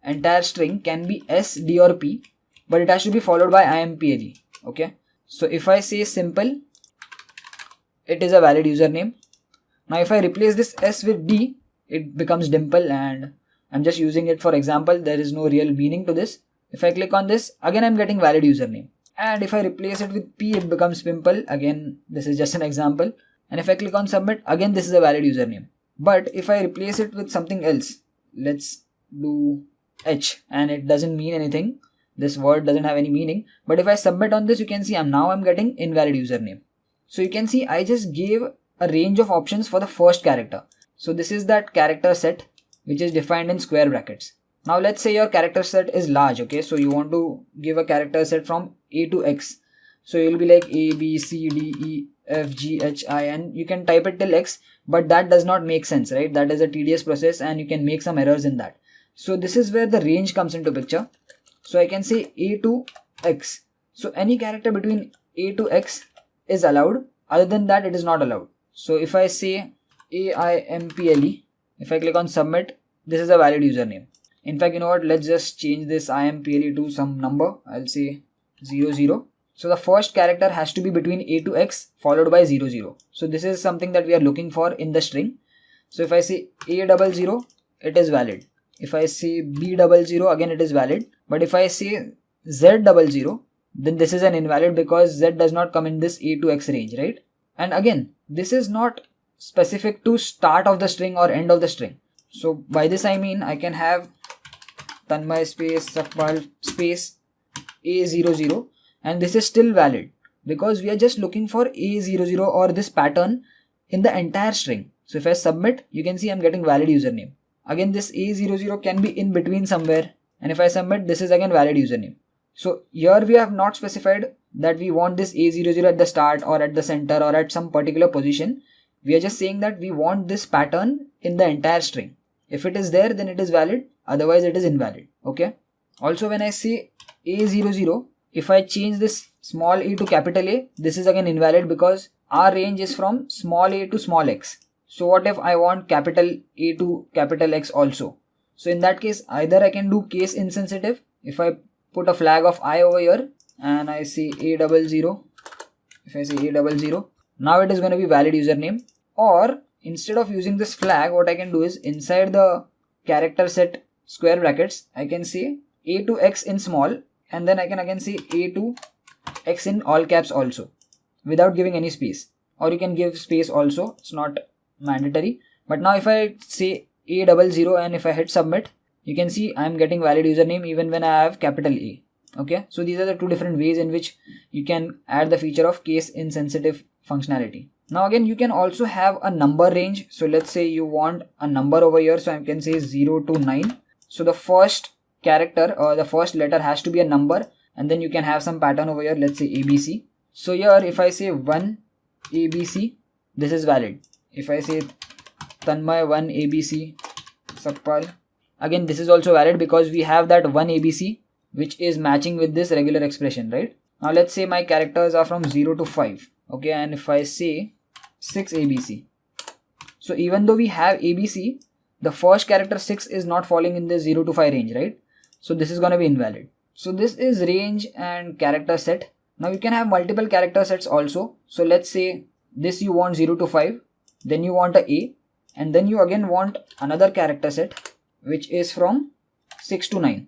entire string can be S, D, or P, but it has to be followed by IMPLE. Okay. So if I say simple, it is a valid username. Now if I replace this S with D, it becomes dimple, and I'm just using it for example. There is no real meaning to this. If I click on this, again I'm getting valid username. And if I replace it with P, it becomes pimple. Again, this is just an example. And if I click on submit, again this is a valid username. But if I replace it with something else, let's do H, and it doesn't mean anything. This word doesn't have any meaning. But if I submit on this, you can see I'm getting invalid username. So you can see I just gave a range of options for the first character. So this is that character set which is defined in square brackets. Now let's say your character set is large. Okay, so you want to give a character set from A to X. So you'll be like A, B, C, D, E, F, G, H, I, and you can type it till X, but that does not make sense, right? That is a tedious process and you can make some errors in that. So this is where the range comes into picture. So I can say A to X. So any character between A to X is allowed. Other than that, it is not allowed. So if I say AIMPLE, if I click on submit, this is a valid username. In fact, you know what, let's just change this IMPLE to some number. I'll say 00. So the first character has to be between A to X followed by 00. So this is something that we are looking for in the string. So if I say A00, it is valid. If I say B00, again it is valid. But if I say Z00, then this is an invalid because Z does not come in this A to X range, right? And again, this is not specific to start of the string or end of the string. So by this I mean I can have Tanmay space Sakpal space A00 and this is still valid because we are just looking for A00 or this pattern in the entire string. So if I submit, you can see I'm getting valid username. Again, this A00 can be in between somewhere, and if I submit, this is again valid username. So here we have not specified that we want this A00 at the start or at the center or at some particular position. We are just saying that we want this pattern in the entire string. If it is there, then it is valid, otherwise it is invalid. Okay. Also, when I say A00, if I change this small a to capital A, this is again invalid because our range is from small a to small x. So what if I want capital A to capital X also? So in that case, either I can do case insensitive. If I put a flag of I over here and I say A00, if I say A00, now it is going to be valid username. Or instead of using this flag, what I can do is inside the character set square brackets, I can say A to X in small, and then I can again say A to X in all caps also without giving any space. Or you can give space also, it's not mandatory. But now if I say A00 and if I hit submit, you can see I'm getting valid username even when I have capital A. Okay, so these are the two different ways in which you can add the feature of case insensitive functionality. Now again, you can also have a number range. So let's say you want a number over here, so I can say 0 to 9. So the first character or the first letter has to be a number, and then you can have some pattern over here, let's say ABC. So here if I say 1 ABC, this is valid. If I say Tanmay 1 ABC Sakpal, again this is also valid because we have that 1 ABC which is matching with this regular expression, right? Now let's say my characters are from 0 to 5. Okay, and if I say 6 ABC, so even though we have ABC, the first character 6 is not falling in the 0 to 5 range, right? So this is going to be invalid. So this is range and character set. Now you can have multiple character sets also. So let's say this you want 0 to 5, then you want a, and then you again want another character set which is from 6 to 9.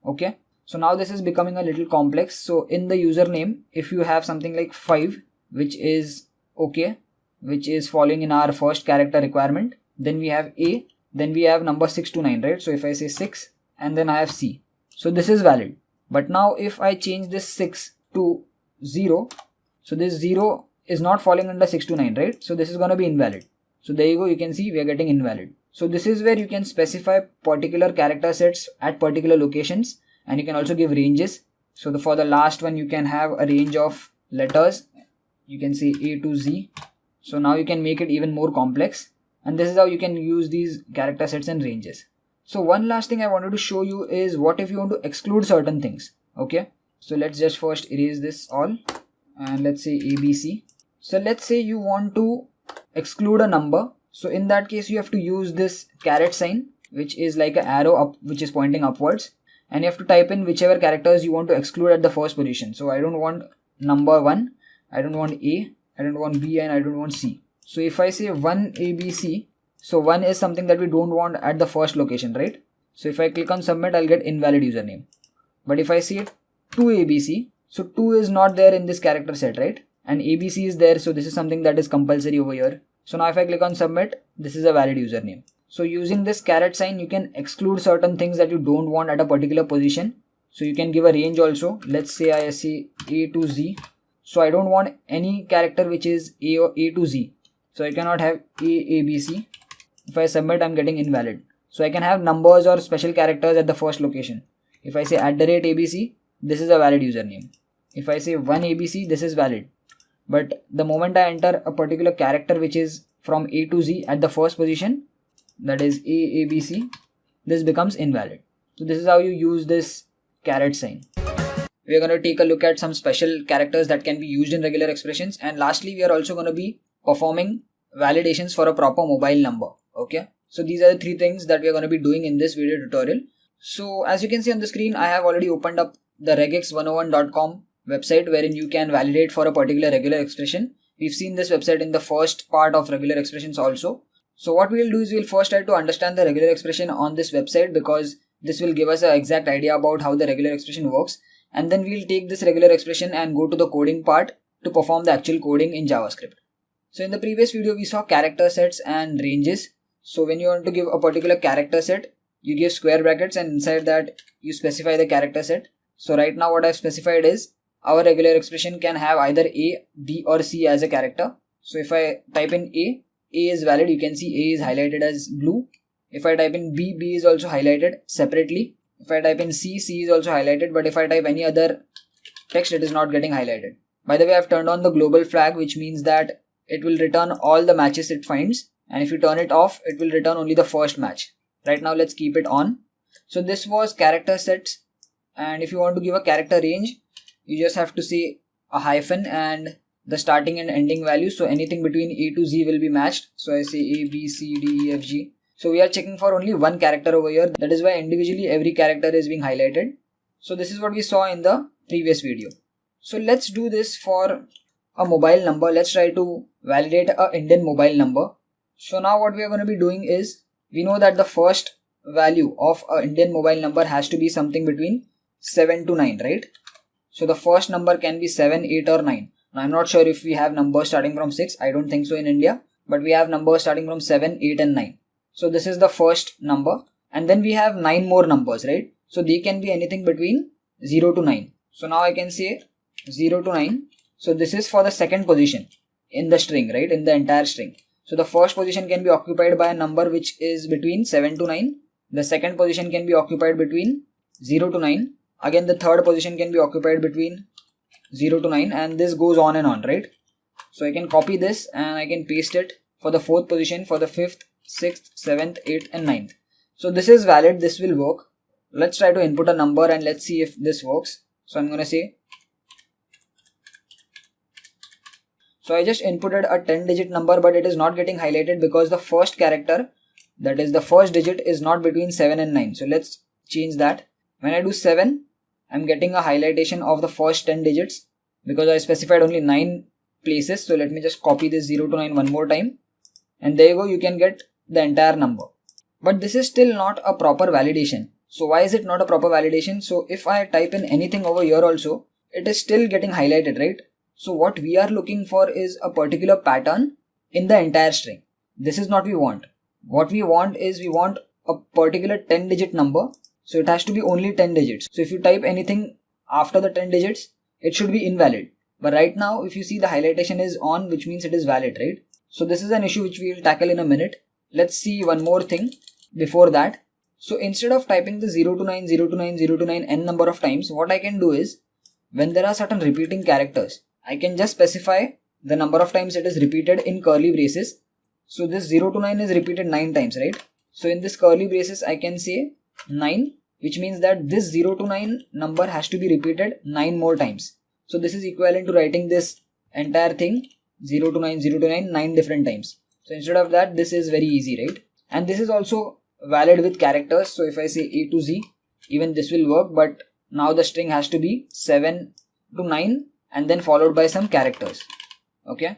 Okay, so now this is becoming a little complex. So in the username, if you have something like 5 which is okay, which is falling in our first character requirement, then we have a, then we have number 6 to 9, right? So if I say 6 and then I have C, so this is valid. But now if I change this 6 to 0, so this 0 is not falling under 6 to 9, right? So this is going to be invalid. So there you go, you can see we are getting invalid. So this is where you can specify particular character sets at particular locations, and you can also give ranges. So for the last one, you can have a range of letters. You can say A to Z. So now you can make it even more complex, and this is how you can use these character sets and ranges. So one last thing I wanted to show you is what if you want to exclude certain things. Okay, so let's just first erase this all and let's say ABC. So let's say you want to exclude a number. So in that case, you have to use this caret sign, which is like an arrow up, which is pointing upwards, and you have to type in whichever characters you want to exclude at the first position. So I don't want number 1, I don't want A, I don't want B, and I don't want C. So if I say 1 ABC, so 1 is something that we don't want at the first location, right? So if I click on submit, I'll get invalid username. But if I say 2 ABC, so 2 is not there in this character set, right? And ABC is there, so this is something that is compulsory over here. So now if I click on submit, this is a valid username. So using this caret sign, you can exclude certain things that you don't want at a particular position. So you can give a range also. Let's say I say A to Z. So I don't want any character which is A or A to Z. So I cannot have ABC. If I submit, I'm getting invalid. So I can have numbers or special characters at the first location. If I say @ABC, this is a valid username. If I say 1 ABC, this is valid. But the moment I enter a particular character which is from A to Z at the first position, that is ABC, this becomes invalid. So this is how you use this caret sign. We are going to take a look at some special characters that can be used in regular expressions, and lastly we are also going to be performing validations for a proper mobile number. Okay, so these are the three things that we are going to be doing in this video tutorial. So as you can see on the screen, I have already opened up the regex101.com website wherein you can validate for a particular regular expression. We've seen this website in the first part of regular expressions also. So what we'll do is we'll first try to understand the regular expression on this website, because this will give us an exact idea about how the regular expression works, and then we'll take this regular expression and go to the coding part to perform the actual coding in JavaScript. So in the previous video we saw character sets and ranges. So when you want to give a particular character set, you give square brackets and inside that you specify the character set. So right now what I've specified is our regular expression can have either A, B or C as a character. So if I type in A is valid. You can see A is highlighted as blue. If I type in B, B is also highlighted separately. If I type in C, C is also highlighted, but if I type any other text, it is not getting highlighted. By the way, I've turned on the global flag, which means that it will return all the matches it finds, and if you turn it off, it will return only the first match. Right now let's keep it on. So this was character sets, and if you want to give a character range, you just have to say a hyphen and the starting and ending values. So anything between A to Z will be matched. So I say A, B, C, D, E, F, G. So we are checking for only one character over here. That is why individually every character is being highlighted. So this is what we saw in the previous video. So let's do this for a mobile number. Let's try to validate a Indian mobile number. So now what we are going to be doing is, we know that the first value of a Indian mobile number has to be something between 7 to 9, right? So the first number can be 7, 8 or 9. Now I'm not sure if we have numbers starting from 6. I don't think so in India. But we have numbers starting from 7, 8 and 9. So this is the first number. And then we have 9 more numbers, right? So they can be anything between 0 to 9. So now I can say 0 to 9. So this is for the second position in the string, right? In the entire string. So the first position can be occupied by a number which is between 7 to 9. The second position can be occupied between 0 to 9. Again, the third position can be occupied between 0 to 9, and this goes on and on, right? So I can copy this and I can paste it for the fourth position, for the fifth, sixth, seventh, eighth and ninth. So this is valid. This will work. Let's try to input a number and let's see if this works. So I'm going to say, so I just inputted a 10-digit number, but it is not getting highlighted because the first character, that is the first digit, is not between 7 and 9. So let's change that. When I do 7, I'm getting a highlightation of the first 10 digits because I specified only 9 places. So let me just copy this 0 to 9 one more time. And there you go, you can get the entire number. But this is still not a proper validation. So why is it not a proper validation? So if I type in anything over here also, it is still getting highlighted, right? So what we are looking for is a particular pattern in the entire string. This is not what we want. What we want is, we want a particular 10-digit number. So it has to be only 10 digits. So if you type anything after the 10 digits, it should be invalid. But right now, if you see, the highlightation is on, which means it is valid, right? So this is an issue which we will tackle in a minute. Let's see one more thing before that. So instead of typing the 0 to 9, 0 to 9, 0 to 9 n number of times, what I can do is, when there are certain repeating characters, I can just specify the number of times it is repeated in curly braces. So this 0 to 9 is repeated 9 times, right? So in this curly braces, I can say 9, which means that this 0 to 9 number has to be repeated 9 more times. So this is equivalent to writing this entire thing 0 to 9, 0 to 9, 9 different times. So instead of that, this is very easy, right? And this is also valid with characters. So if I say A to Z, even this will work, but now the string has to be 7 to 9 and then followed by some characters. Okay.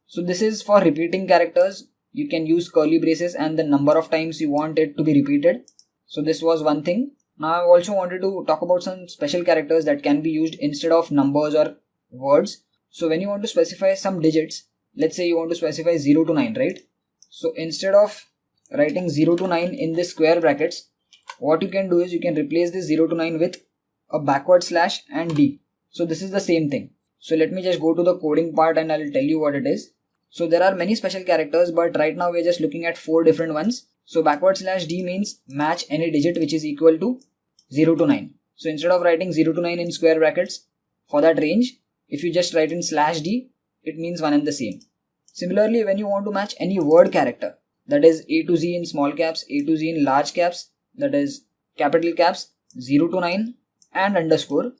So this is for repeating characters. You can use curly braces and the number of times you want it to be repeated. So this was one thing. Now I also wanted to talk about some special characters that can be used instead of numbers or words. So when you want to specify some digits, let's say you want to specify 0 to 9, right? So instead of writing 0 to 9 in this square brackets, what you can do is you can replace this 0 to 9 with a backward slash and D. So this is the same thing. So let me just go to the coding part and I'll tell you what it is. So there are many special characters, but right now we're just looking at 4 different ones. So backward slash D means match any digit which is equal to 0 to 9. So instead of writing 0 to 9 in square brackets for that range, if you just write in slash D, it means one and the same. Similarly, when you want to match any word character, that is A to Z in small caps, A to Z in large caps, that is capital caps, 0 to 9 and underscore,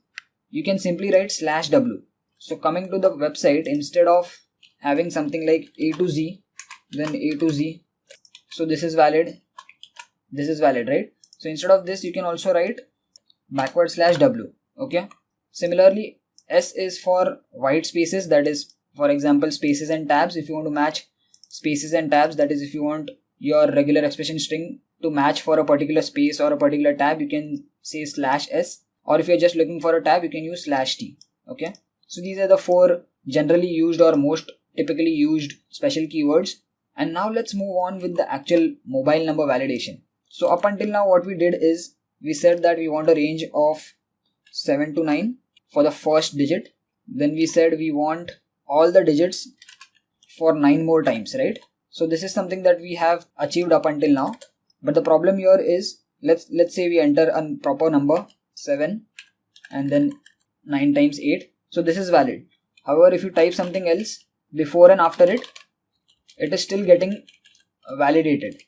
you can simply write /w. So coming to the website, instead of having something like A to Z, then A to Z, so this is valid, right? So instead of this, you can also write /w. Okay. Similarly, S is for white spaces, that is, for example, spaces and tabs. If you want to match spaces and tabs, that is, if you want your regular expression string to match for a particular space or a particular tab, you can say /s, or if you're just looking for a tab, you can use /t. Okay. So these are the 4 generally used or most typically used special keywords. And now let's move on with the actual mobile number validation. So up until now, what we did is we said that we want a range of 7 to 9 for the first digit. Then we said we want all the digits for 9 more times, right? So this is something that we have achieved up until now. But the problem here is, let's say we enter a proper number 7 and then 9 times 8. So this is valid. However, if you type something else before and after it, it is still getting validated.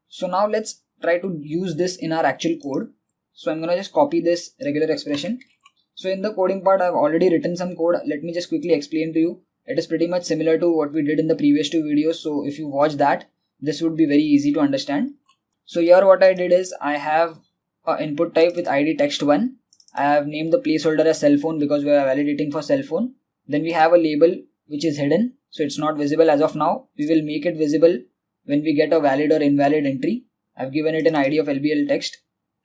So now let's try to use this in our actual code. So I'm gonna just copy this regular expression. So in the coding part, I've already written some code. Let me just quickly explain to you. It is pretty much similar to what we did in the previous 2 videos. So if you watch that, this would be very easy to understand. So here what I did is I have an input type with ID text1. I have named the placeholder as cell phone because we are validating for cell phone. Then we have a label which is hidden, so it's not visible as of now. We will make it visible when we get a valid or invalid entry. I've given it an ID of LBL text.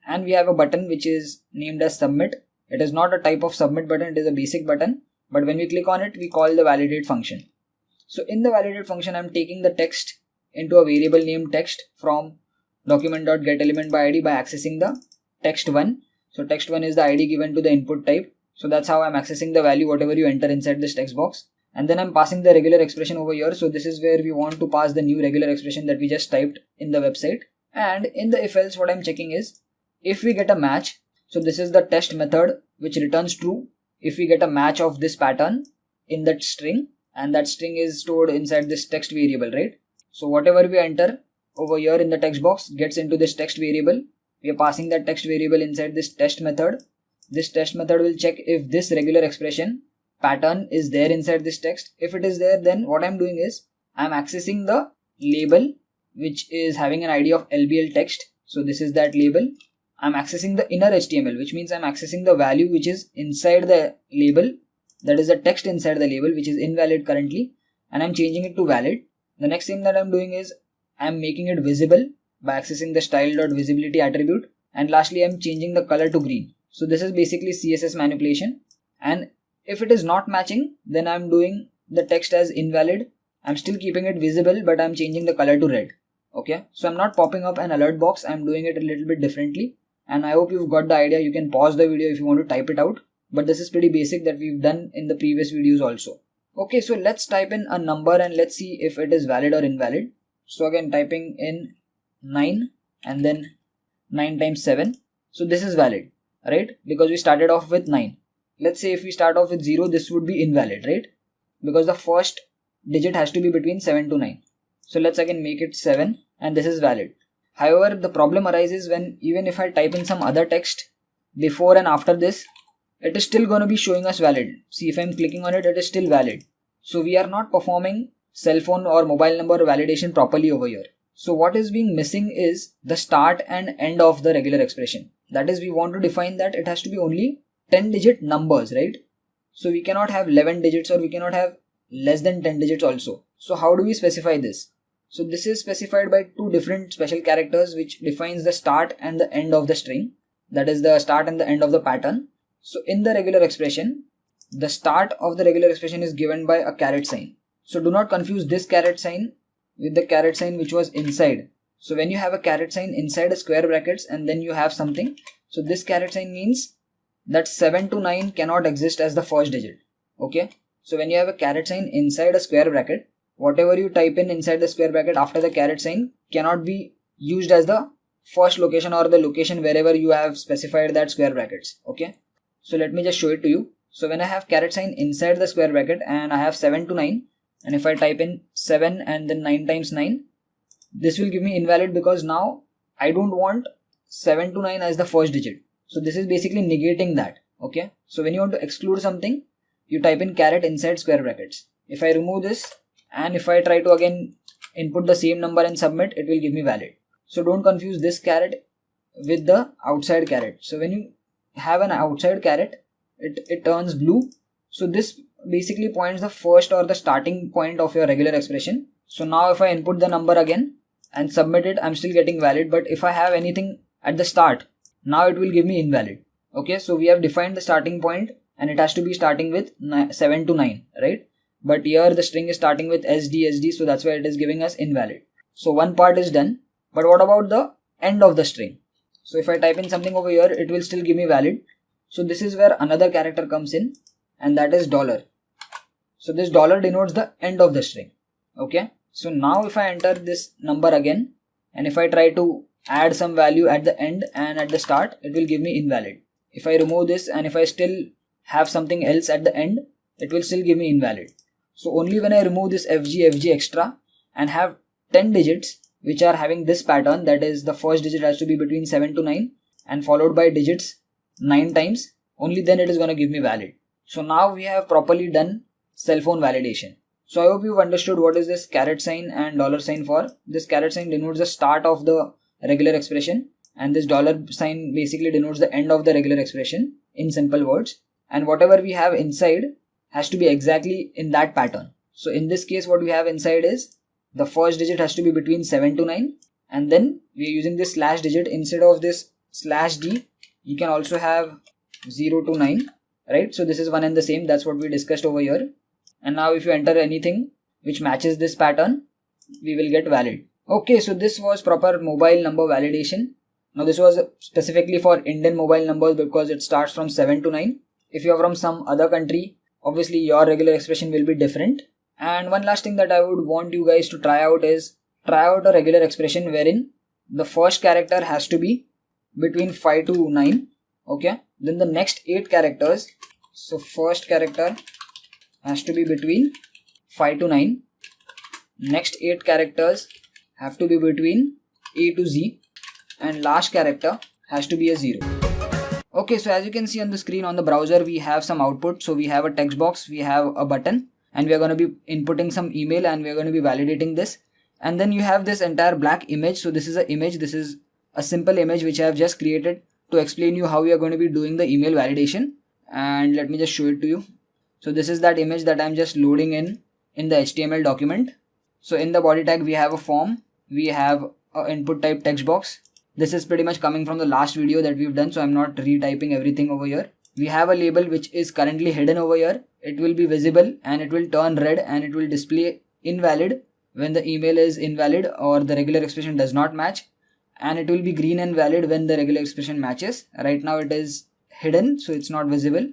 And we have a button which is named as submit. It is not a type of submit button, it is a basic button. But when we click on it, we call the validate function. So in the validate function, I'm taking the text into a variable named text from document.getElementById by accessing the text1. So text1 is the ID given to the input type. So that's how I'm accessing the value, whatever you enter inside this text box. And then I'm passing the regular expression over here. So this is where we want to pass the new regular expression that we just typed in the website. And in the if else, what I'm checking is if we get a match. So this is the test method which returns true if we get a match of this pattern in that string, and that string is stored inside this text variable, right? So whatever we enter over here in the text box gets into this text variable. We are passing that text variable inside this test method. This test method will check if this regular expression pattern is there inside this text. If it is there, then what I'm doing is I'm accessing the label which is having an ID of LBL text. So this is that label. I'm accessing the inner HTML, which means I'm accessing the value which is inside the label, that is the text inside the label, which is invalid currently, and I'm changing it to valid. The next thing that I'm doing is I'm making it visible by accessing the style.visibility attribute, and lastly I'm changing the color to green. So this is basically CSS manipulation. And if it is not matching, then I'm doing the text as invalid. I'm still keeping it visible, but I'm changing the color to red. Okay, so I'm not popping up an alert box. I'm doing it a little bit differently. And I hope you've got the idea. You can pause the video if you want to type it out. But this is pretty basic that we've done in the previous videos also. Okay, so let's type in a number and let's see if it is valid or invalid. So again, typing in 9 and then 9 times 7. So this is valid, right? Because we started off with 9. Let's say if we start off with 0, this would be invalid, right? Because the first digit has to be between 7 to 9. So let's again make it 7 and this is valid. However, the problem arises when even if I type in some other text before and after this, it is still going to be showing us valid. See, if I'm clicking on it, it is still valid. So we are not performing cell phone or mobile number validation properly over here. So what is being missing is the start and end of the regular expression. That is, we want to define that it has to be only 10 digit numbers, right? So we cannot have 11 digits or we cannot have less than 10 digits also. So how do we specify this? So this is specified by 2 different special characters which defines the start and the end of the string. That is the start and the end of the pattern. So in the regular expression, the start of the regular expression is given by a caret sign. So do not confuse this caret sign with the caret sign which was inside. So when you have a caret sign inside a square brackets and then you have something, so this caret sign means that 7 to 9 cannot exist as the first digit. Okay. So when you have a caret sign inside a square bracket, whatever you type in inside the square bracket after the caret sign cannot be used as the first location or the location wherever you have specified that square brackets. Okay. So let me just show it to you. So when I have caret sign inside the square bracket and I have 7 to 9, and if I type in 7 and then 9 times 9, this will give me invalid because now I don't want 7 to 9 as the first digit. So this is basically negating that. Okay, so when you want to exclude something, you type in caret inside square brackets. If I remove this and if I try to again input the same number and submit, it will give me valid. So don't confuse this caret with the outside caret. So when you have an outside caret, it turns blue. So this basically points the first or the starting point of your regular expression. So now if I input the number again and submit it, I'm still getting valid. But if I have anything at the start, now it will give me invalid. Okay, so we have defined the starting point and it has to be starting with 7 to 9, right? But here the string is starting with SD, so that's why it is giving us invalid. So one part is done. But what about the end of the string? So if I type in something over here, it will still give me valid. So this is where another character comes in, and that is $. So this $, denotes the end of the string. Okay, so now if I enter this number again, and if I try to add some value at the end and at the start, it will give me invalid. If I remove this and if I still have something else at the end, it will still give me invalid. So only when I remove this FG extra and have 10 digits which are having this pattern, that is the first digit has to be between 7 to 9 and followed by digits 9 times, only then it is going to give me valid. So now we have properly done cell phone validation. So I hope you've understood what is this caret sign and dollar sign for. This caret sign denotes the start of the regular expression and this dollar sign basically denotes the end of the regular expression in simple words. And whatever we have inside has to be exactly in that pattern. So in this case what we have inside is the first digit has to be between 7 to 9 and then we are using this slash digit instead of this slash D. You can also have 0 to 9, right? So this is one and the same. That's what we discussed over here. And now if you enter anything which matches this pattern, we will get valid. Okay, so this was proper mobile number validation. Now this was specifically for Indian mobile numbers because it starts from 7 to 9. If you are from some other country, obviously your regular expression will be different. And one last thing that I would want you guys to try out is try out a regular expression wherein the first character has to be between 5 to 9. Okay, then the next 8 characters, so first character has to be between 5 to 9, next 8 characters have to be between A to Z, and last character has to be a 0. Okay, so as you can see on the screen on the browser, we have some output. So we have a text box, we have a button, and we are going to be inputting some email and we are going to be validating this. And then you have this entire black image. So this is an image, this is a simple image which I have just created to explain you how we are going to be doing the email validation. And let me just show it to you. So this is that image that I'm just loading in the HTML document. So in the body tag we have a form, we have an input type text box. This is pretty much coming from the last video that we've done, so I'm not retyping everything over here. We have a label which is currently hidden over here. It will be visible and it will turn red and it will display invalid when the email is invalid or the regular expression does not match, and it will be green and valid when the regular expression matches. Right now it is hidden, so it's not visible.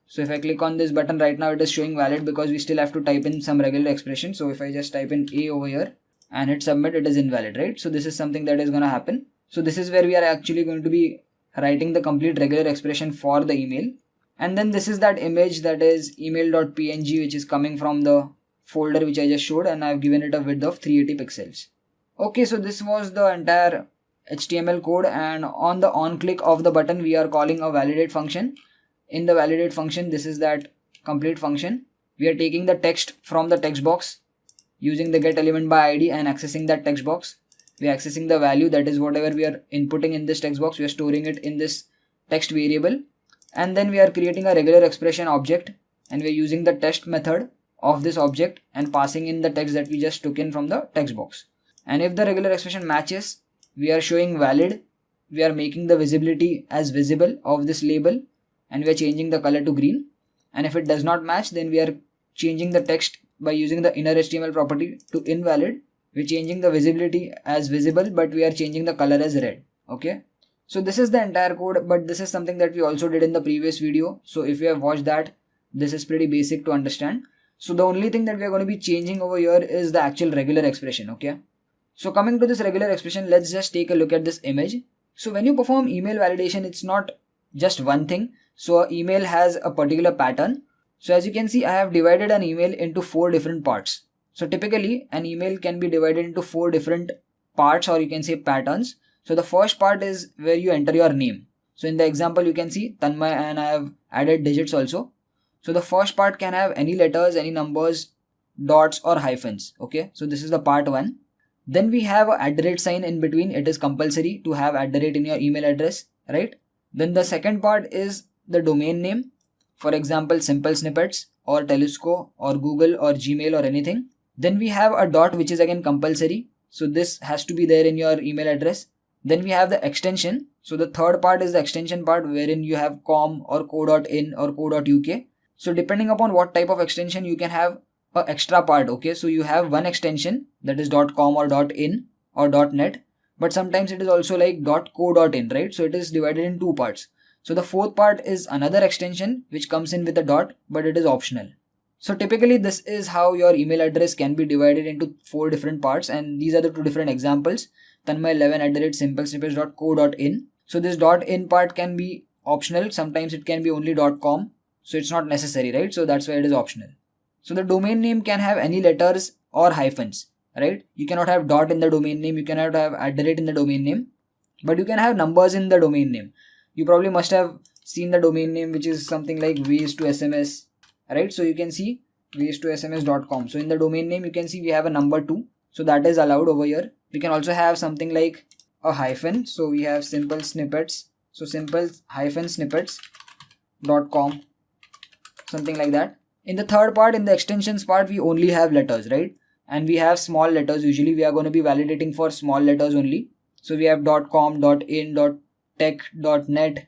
So if I click on this button right now, it is showing valid because we still have to type in some regular expression. So if I just type in A over here and hit submit, it is invalid, right? So this is something that is going to happen. So this is where we are actually going to be writing the complete regular expression for the email. And then this is that image that is email.png, which is coming from the folder which I just showed, and I've given it a width of 380 pixels. Okay, so this was the entire HTML code, and on the on click of the button we are calling a validate function. In the validate function, this is that complete function. We are taking the text from the text box using the get element by ID and accessing that text box. We are accessing the value, that is whatever we are inputting in this text box, we are storing it in this text variable, and then we are creating a regular expression object and we are using the test method of this object and passing in the text that we just took in from the text box. And if the regular expression matches, we are showing valid, we are making the visibility as visible of this label and we are changing the color to green. And if it does not match, then we are changing the text by using the inner HTML property to invalid. We're changing the visibility as visible, but we are changing the color as red. Okay, so this is the entire code, but this is something that we also did in the previous video. So if you have watched that, this is pretty basic to understand. So the only thing that we are going to be changing over here is the actual regular expression. Okay, so coming to this regular expression, let's just take a look at this image. So when you perform email validation, it's not just one thing. So an email has a particular pattern. So as you can see, I have divided an email into 4 different parts. So typically an email can be divided into 4 different parts, or you can say patterns. So the first part is where you enter your name. So in the example you can see Tanmay and I have added digits also. So the first part can have any letters, any numbers, dots or hyphens. Okay, so this is the part 1. Then we have a @ sign in between. It is compulsory to have @ in your email address, right? Then the second part is the domain name. For example, Simple Snippets or Telesco or Google or Gmail or anything. Then we have a dot, which is again compulsory. So this has to be there in your email address. Then we have the extension. So the third part is the extension part, wherein you have com or co.in or co.uk. So depending upon what type of extension, you can have an extra part. Okay, so you have one extension, that is .com or .in or .net, but sometimes it is also like .co.in, right? So it is divided in two parts. So the fourth part is another extension which comes in with a dot, but it is optional. So typically this is how your email address can be divided into 4 different parts, and these are the 2 different examples. Tanmay11 @ simplesnippets.co.in. So this .in part can be optional. Sometimes it can be only .com. So it's not necessary, right? So that's why it is optional. So the domain name can have any letters or hyphens, right? You cannot have dot in the domain name. You cannot have @ in the domain name, but you can have numbers in the domain name. You probably must have seen the domain name, which is something like ways to SMS, right? So you can see ways to sms.com. So in the domain name, you can see we have a number 2. So that is allowed over here. We can also have something like a hyphen. So we have simple snippets. So simple-snippets.com, something like that. In the third part, in the extensions part, we only have letters, right? And we have small letters. Usually we are going to be validating for small letters only. So we have .com, .in, .tech, .net,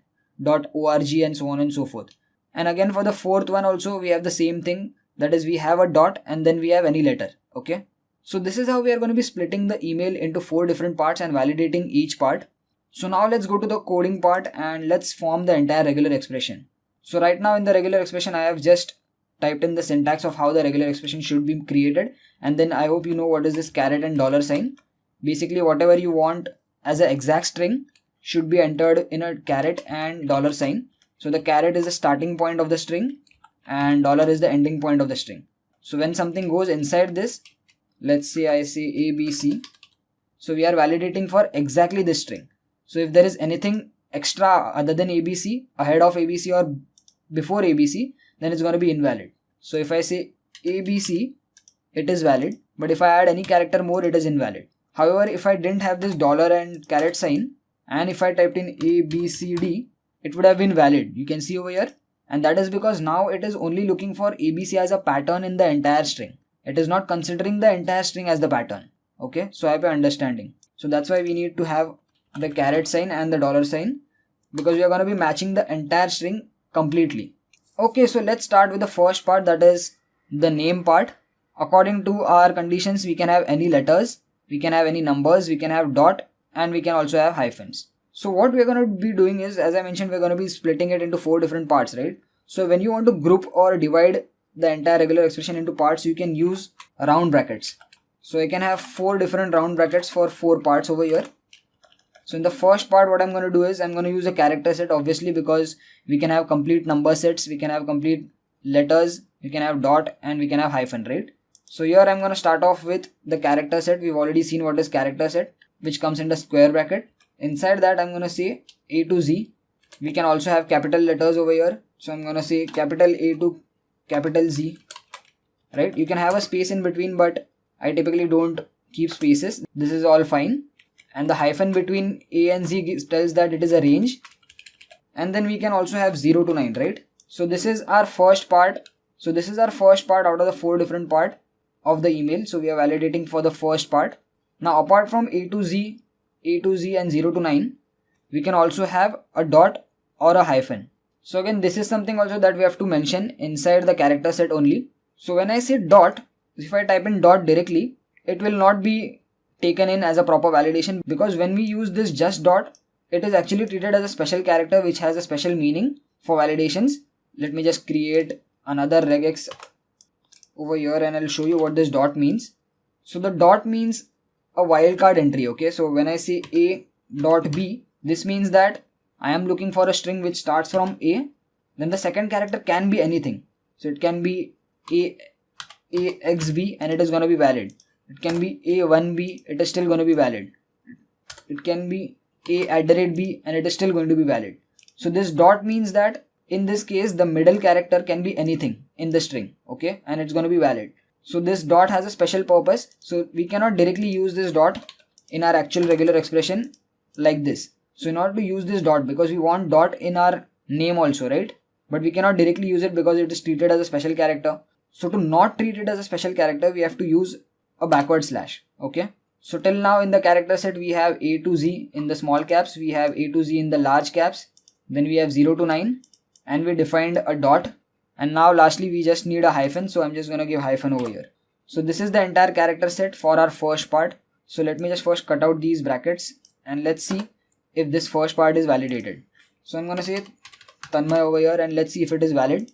.org and so on and so forth. And again for the fourth one also we have the same thing, that is we have a dot and then we have any letter. Okay, so this is how we are going to be splitting the email into 4 different parts and validating each part. So now let's go to the coding part and let's form the entire regular expression. So right now in the regular expression I have just typed in the syntax of how the regular expression should be created, and then I hope you know what is this caret and $sign. Basically whatever you want as an exact string should be entered in a caret and $sign. So the caret is the starting point of the string and dollar is the ending point of the string. So when something goes inside this, let's say I say ABC, so we are validating for exactly this string. So if there is anything extra other than ABC, ahead of ABC or before ABC, then it's going to be invalid. So if I say ABC, it is valid, but if I add any character more, it is invalid. However, if I didn't have this dollar and caret sign, and if I typed in ABCD, it would have been valid. You can see over here, and that is because now it is only looking for ABC as a pattern in the entire string. It is not considering the entire string as the pattern. Okay, so I have an understanding. So that's why we need to have the caret sign and the dollar sign, because we are going to be matching the entire string completely. Okay, so let's start with the first part, that is the name part. According to our conditions, we can have any letters, we can have any numbers, we can have dot, and we can also have hyphens. So what we're going to be doing is, as I mentioned, we're going to be splitting it into 4 different parts, right? So when you want to group or divide the entire regular expression into parts, you can use round brackets. So I can have 4 different round brackets for 4 parts over here. So in the first part, what I'm going to do is I'm going to use a character set, obviously, because we can have complete number sets, we can have complete letters, we can have dot, and we can have hyphen, right? So here I'm going to start off with the character set. We've already seen what is character set, which comes in the square bracket. Inside that I'm going to say A to Z. We can also have capital letters over here. So I'm going to say capital A to capital Z, right? You can have a space in between, but I typically don't keep spaces. This is all fine. And the hyphen between A and Z tells that it is a range. And then we can also have 0 to 9, right? So this is our first part. So this is our first part out of the 4 different parts of the email. So we are validating for the first part. Now apart from A to Z and 0 to 9, we can also have a dot or a hyphen. So again, this is something also that we have to mention inside the character set only. So when I say dot, if I type in dot directly, it will not be taken in as a proper validation, because when we use this just dot, it is actually treated as a special character which has a special meaning for validations. Let me just create another regex over here and I'll show you what this dot means. So the dot means a wildcard entry. Okay, so when I say A dot B, this means that I am looking for a string which starts from A, then the second character can be anything. So it can be AXB and it is going to be valid. It can be A1B, it is still going to be valid. It can be A @ B and it is still going to be valid. So this dot means that in this case the middle character can be anything in the string, okay, and it's going to be valid. So this dot has a special purpose, so we cannot directly use this dot in our actual regular expression like this. So in order to use this dot, because we want dot in our name also, right, but we cannot directly use it because it is treated as a special character. So to not treat it as a special character, we have to use a backward slash, okay. So till now in the character set we have A to Z in the small caps, we have A to Z in the large caps, then we have 0 to 9, and we defined a dot, and now lastly we just need a hyphen, so I'm just gonna give hyphen over here. So this is the entire character set for our first part. So let me just first cut out these brackets and let's see if this first part is validated. So I'm gonna say Tanmay over here and let's see if it is valid.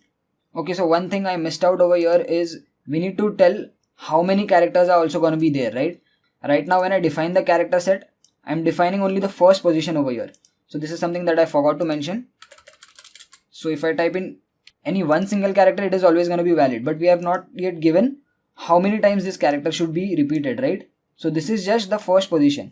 Okay, so one thing I missed out over here is we need to tell how many characters are also gonna be there, right? Right now when I define the character set, I'm defining only the first position over here. So this is something that I forgot to mention. So if I type in any one single character, it is always going to be valid, but we have not yet given how many times this character should be repeated, right? So this is just the first position.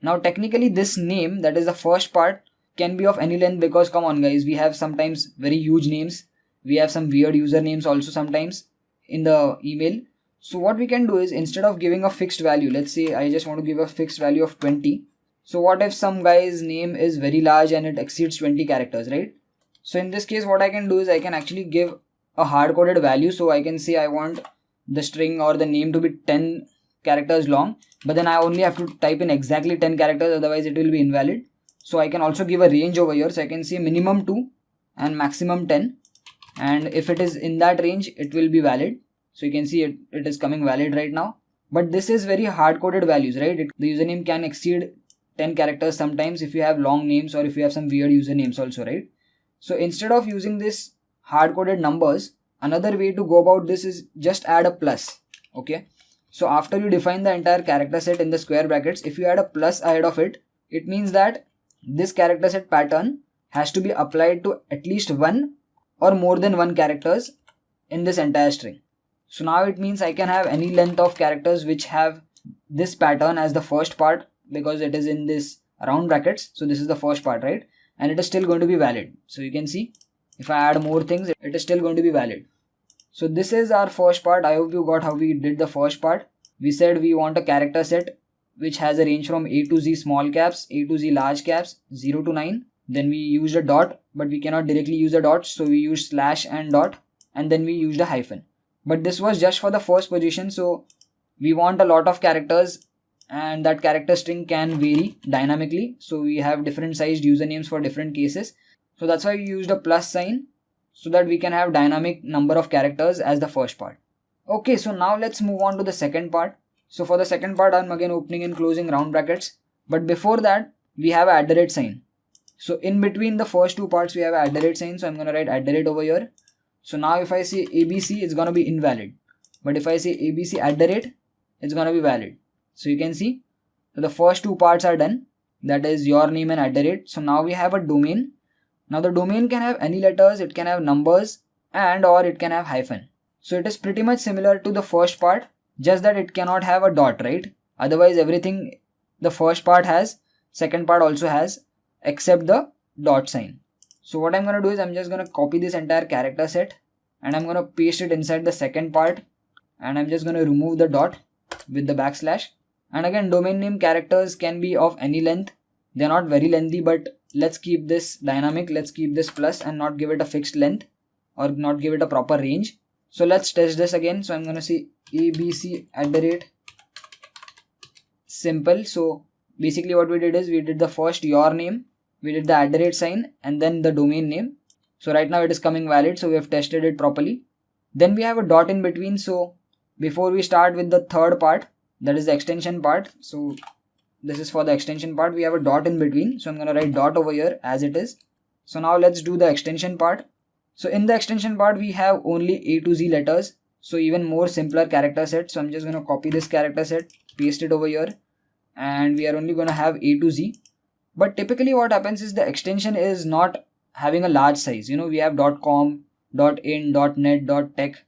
Now technically this name, that is the first part, can be of any length, because come on guys, we have sometimes very huge names, we have some weird usernames also sometimes in the email. So what we can do is, instead of giving a fixed value, let's say I just want to give a fixed value of 20. So what if some guy's name is very large and it exceeds 20 characters, right? So in this case what I can do is I can actually give a hard-coded value. So I can say I want the string or the name to be 10 characters long, but then I only have to type in exactly 10 characters, otherwise it will be invalid. So I can also give a range over here, so I can say minimum 2 and maximum 10, and if it is in that range it will be valid. So you can see it is coming valid right now, but this is very hard-coded values, right? The username can exceed 10 characters sometimes if you have long names or if you have some weird usernames also, right? So instead of using this hard-coded numbers, another way to go about this is just add a plus, okay? So after you define the entire character set in the square brackets, if you add a plus ahead of it, it means that this character set pattern has to be applied to at least one or more than one characters in this entire string. So now it means I can have any length of characters which have this pattern as the first part, because it is in this round brackets. So this is the first part, right? And it is still going to be valid. So you can see if I add more things, it is still going to be valid. So this is our first part. I hope you got how we did the first part. We said we want a character set which has a range from A to Z small caps, A to Z large caps, 0 to 9. Then we used a dot, but we cannot directly use a dot, so we used slash and dot, and then we used a hyphen. But this was just for the first position, so we want a lot of characters, and that character string can vary dynamically. So we have different sized usernames for different cases. So that's why we used a plus sign, so that we can have dynamic number of characters as the first part. Okay, so now let's move on to the second part. So for the second part, I'm again opening and closing round brackets. But before that, we have a @ sign. So in between the first two parts, we have a @ sign. So I'm going to write @ over here. So now if I say ABC, it's going to be invalid. But if I say ABC @, it's going to be valid. So you can see the first two parts are done. That is your name and @. So now we have a domain. Now the domain can have any letters, it can have numbers, and or it can have hyphen. So it is pretty much similar to the first part, just that it cannot have a dot, right? Otherwise everything the first part has, second part also has, except the dot sign. So what I'm going to do is I'm just going to copy this entire character set and I'm going to paste it inside the second part, and I'm just going to remove the dot with the backslash. And again, domain name characters can be of any length. They're not very lengthy, but let's keep this dynamic. Let's keep this plus and not give it a fixed length or not give it a proper range. So let's test this again. So I'm going to say ABC @ simple. So basically what we did is we did the first your name, we did the @ sign, and then the domain name. So right now it is coming valid. So we have tested it properly. Then we have a dot in between. So before we start with the third part, that is the extension part. So this is for the extension part. We have a dot in between. So I'm going to write dot over here as it is. So now let's do the extension part. So in the extension part, we have only A to Z letters. So even more simpler character set. So I'm just going to copy this character set, paste it over here, and we are only going to have A to Z. But typically what happens is the extension is not having a large size. You know, we have .com, .in, .net, .tech,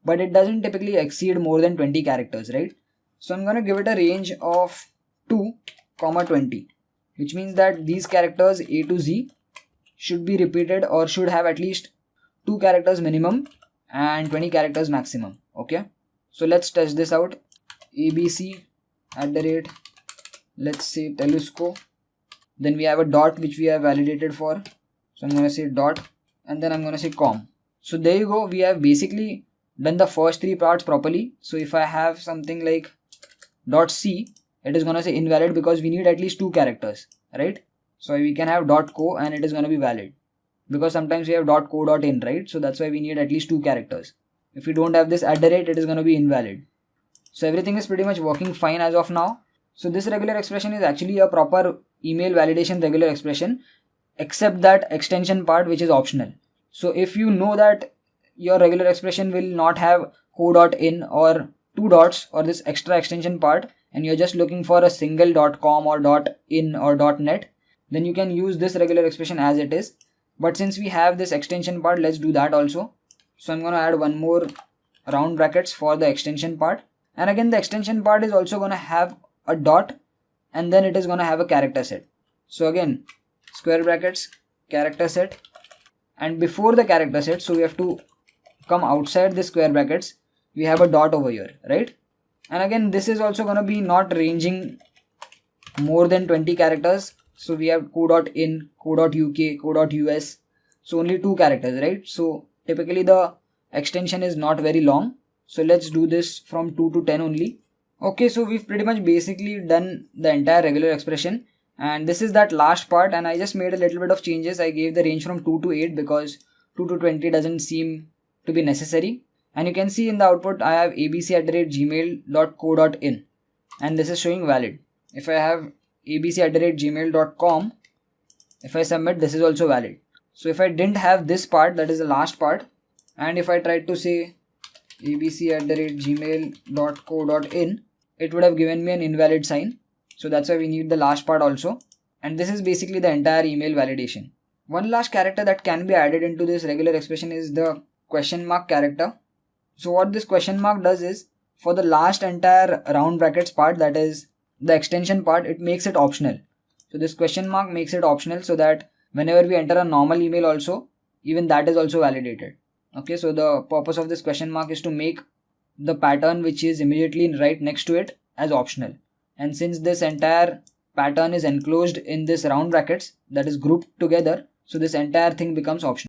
but it doesn't typically exceed more than 20 characters, right? So I'm going to give it a range of 2, 20, which means that these characters A to Z should be repeated or should have at least 2 characters minimum and 20 characters maximum. Okay, so let's test this out. ABC at the rate, let's say Telesco, then we have a dot which we have validated for, so I'm going to say dot, and then I'm going to say com. So there you go, we have basically done the first 3 parts properly. So if I have something like dot C, it is going to say invalid because we need at least 2 characters, right? So we can have dot co and it is going to be valid because sometimes we have dot co dot in, right? So that's why we need at least 2 characters. If we don't have this at the rate, it is going to be invalid. So everything is pretty much working fine as of now. So this regular expression is actually a proper email validation regular expression, except that extension part which is optional. So if you know that your regular expression will not have co.in or 2 dots or this extra extension part, and you're just looking for a single .com or .in or .net, then you can use this regular expression as it is. But since we have this extension part, let's do that also. So I'm going to add one more round brackets for the extension part. And again, the extension part is also going to have a dot and then it is going to have a character set. So again, square brackets, character set, and before the character set, so we have to come outside the square brackets, we have a dot over here, right? And again, this is also going to be not ranging more than 20 characters. So we have co.in, co.uk, co.us, so only 2 characters, right? So typically the extension is not very long. So let's do this from 2 to 10 only. Okay, so we've pretty much basically done the entire regular expression, and this is that last part, and I just made a little bit of changes. I gave the range from 2 to 8 because 2 to 20 doesn't seem to be necessary. And you can see in the output I have abc@gmail.co.in and this is showing valid. If I have abc@gmail.com, if I submit, this is also valid. So if I didn't have this part, that is the last part, and if I tried to say abc@gmail.co.in, it would have given me an invalid sign. So that's why we need the last part also. And this is basically the entire email validation. One last character that can be added into this regular expression is the question mark character. So what this question mark does is, for the last entire round brackets part, that is the extension part, it makes it optional. So this question mark makes it optional so that whenever we enter a normal email also, even that is also validated. Okay, so the purpose of this question mark is to make the pattern which is immediately right next to it as optional. And since this entire pattern is enclosed in this round brackets that is grouped together, so this entire thing becomes optional.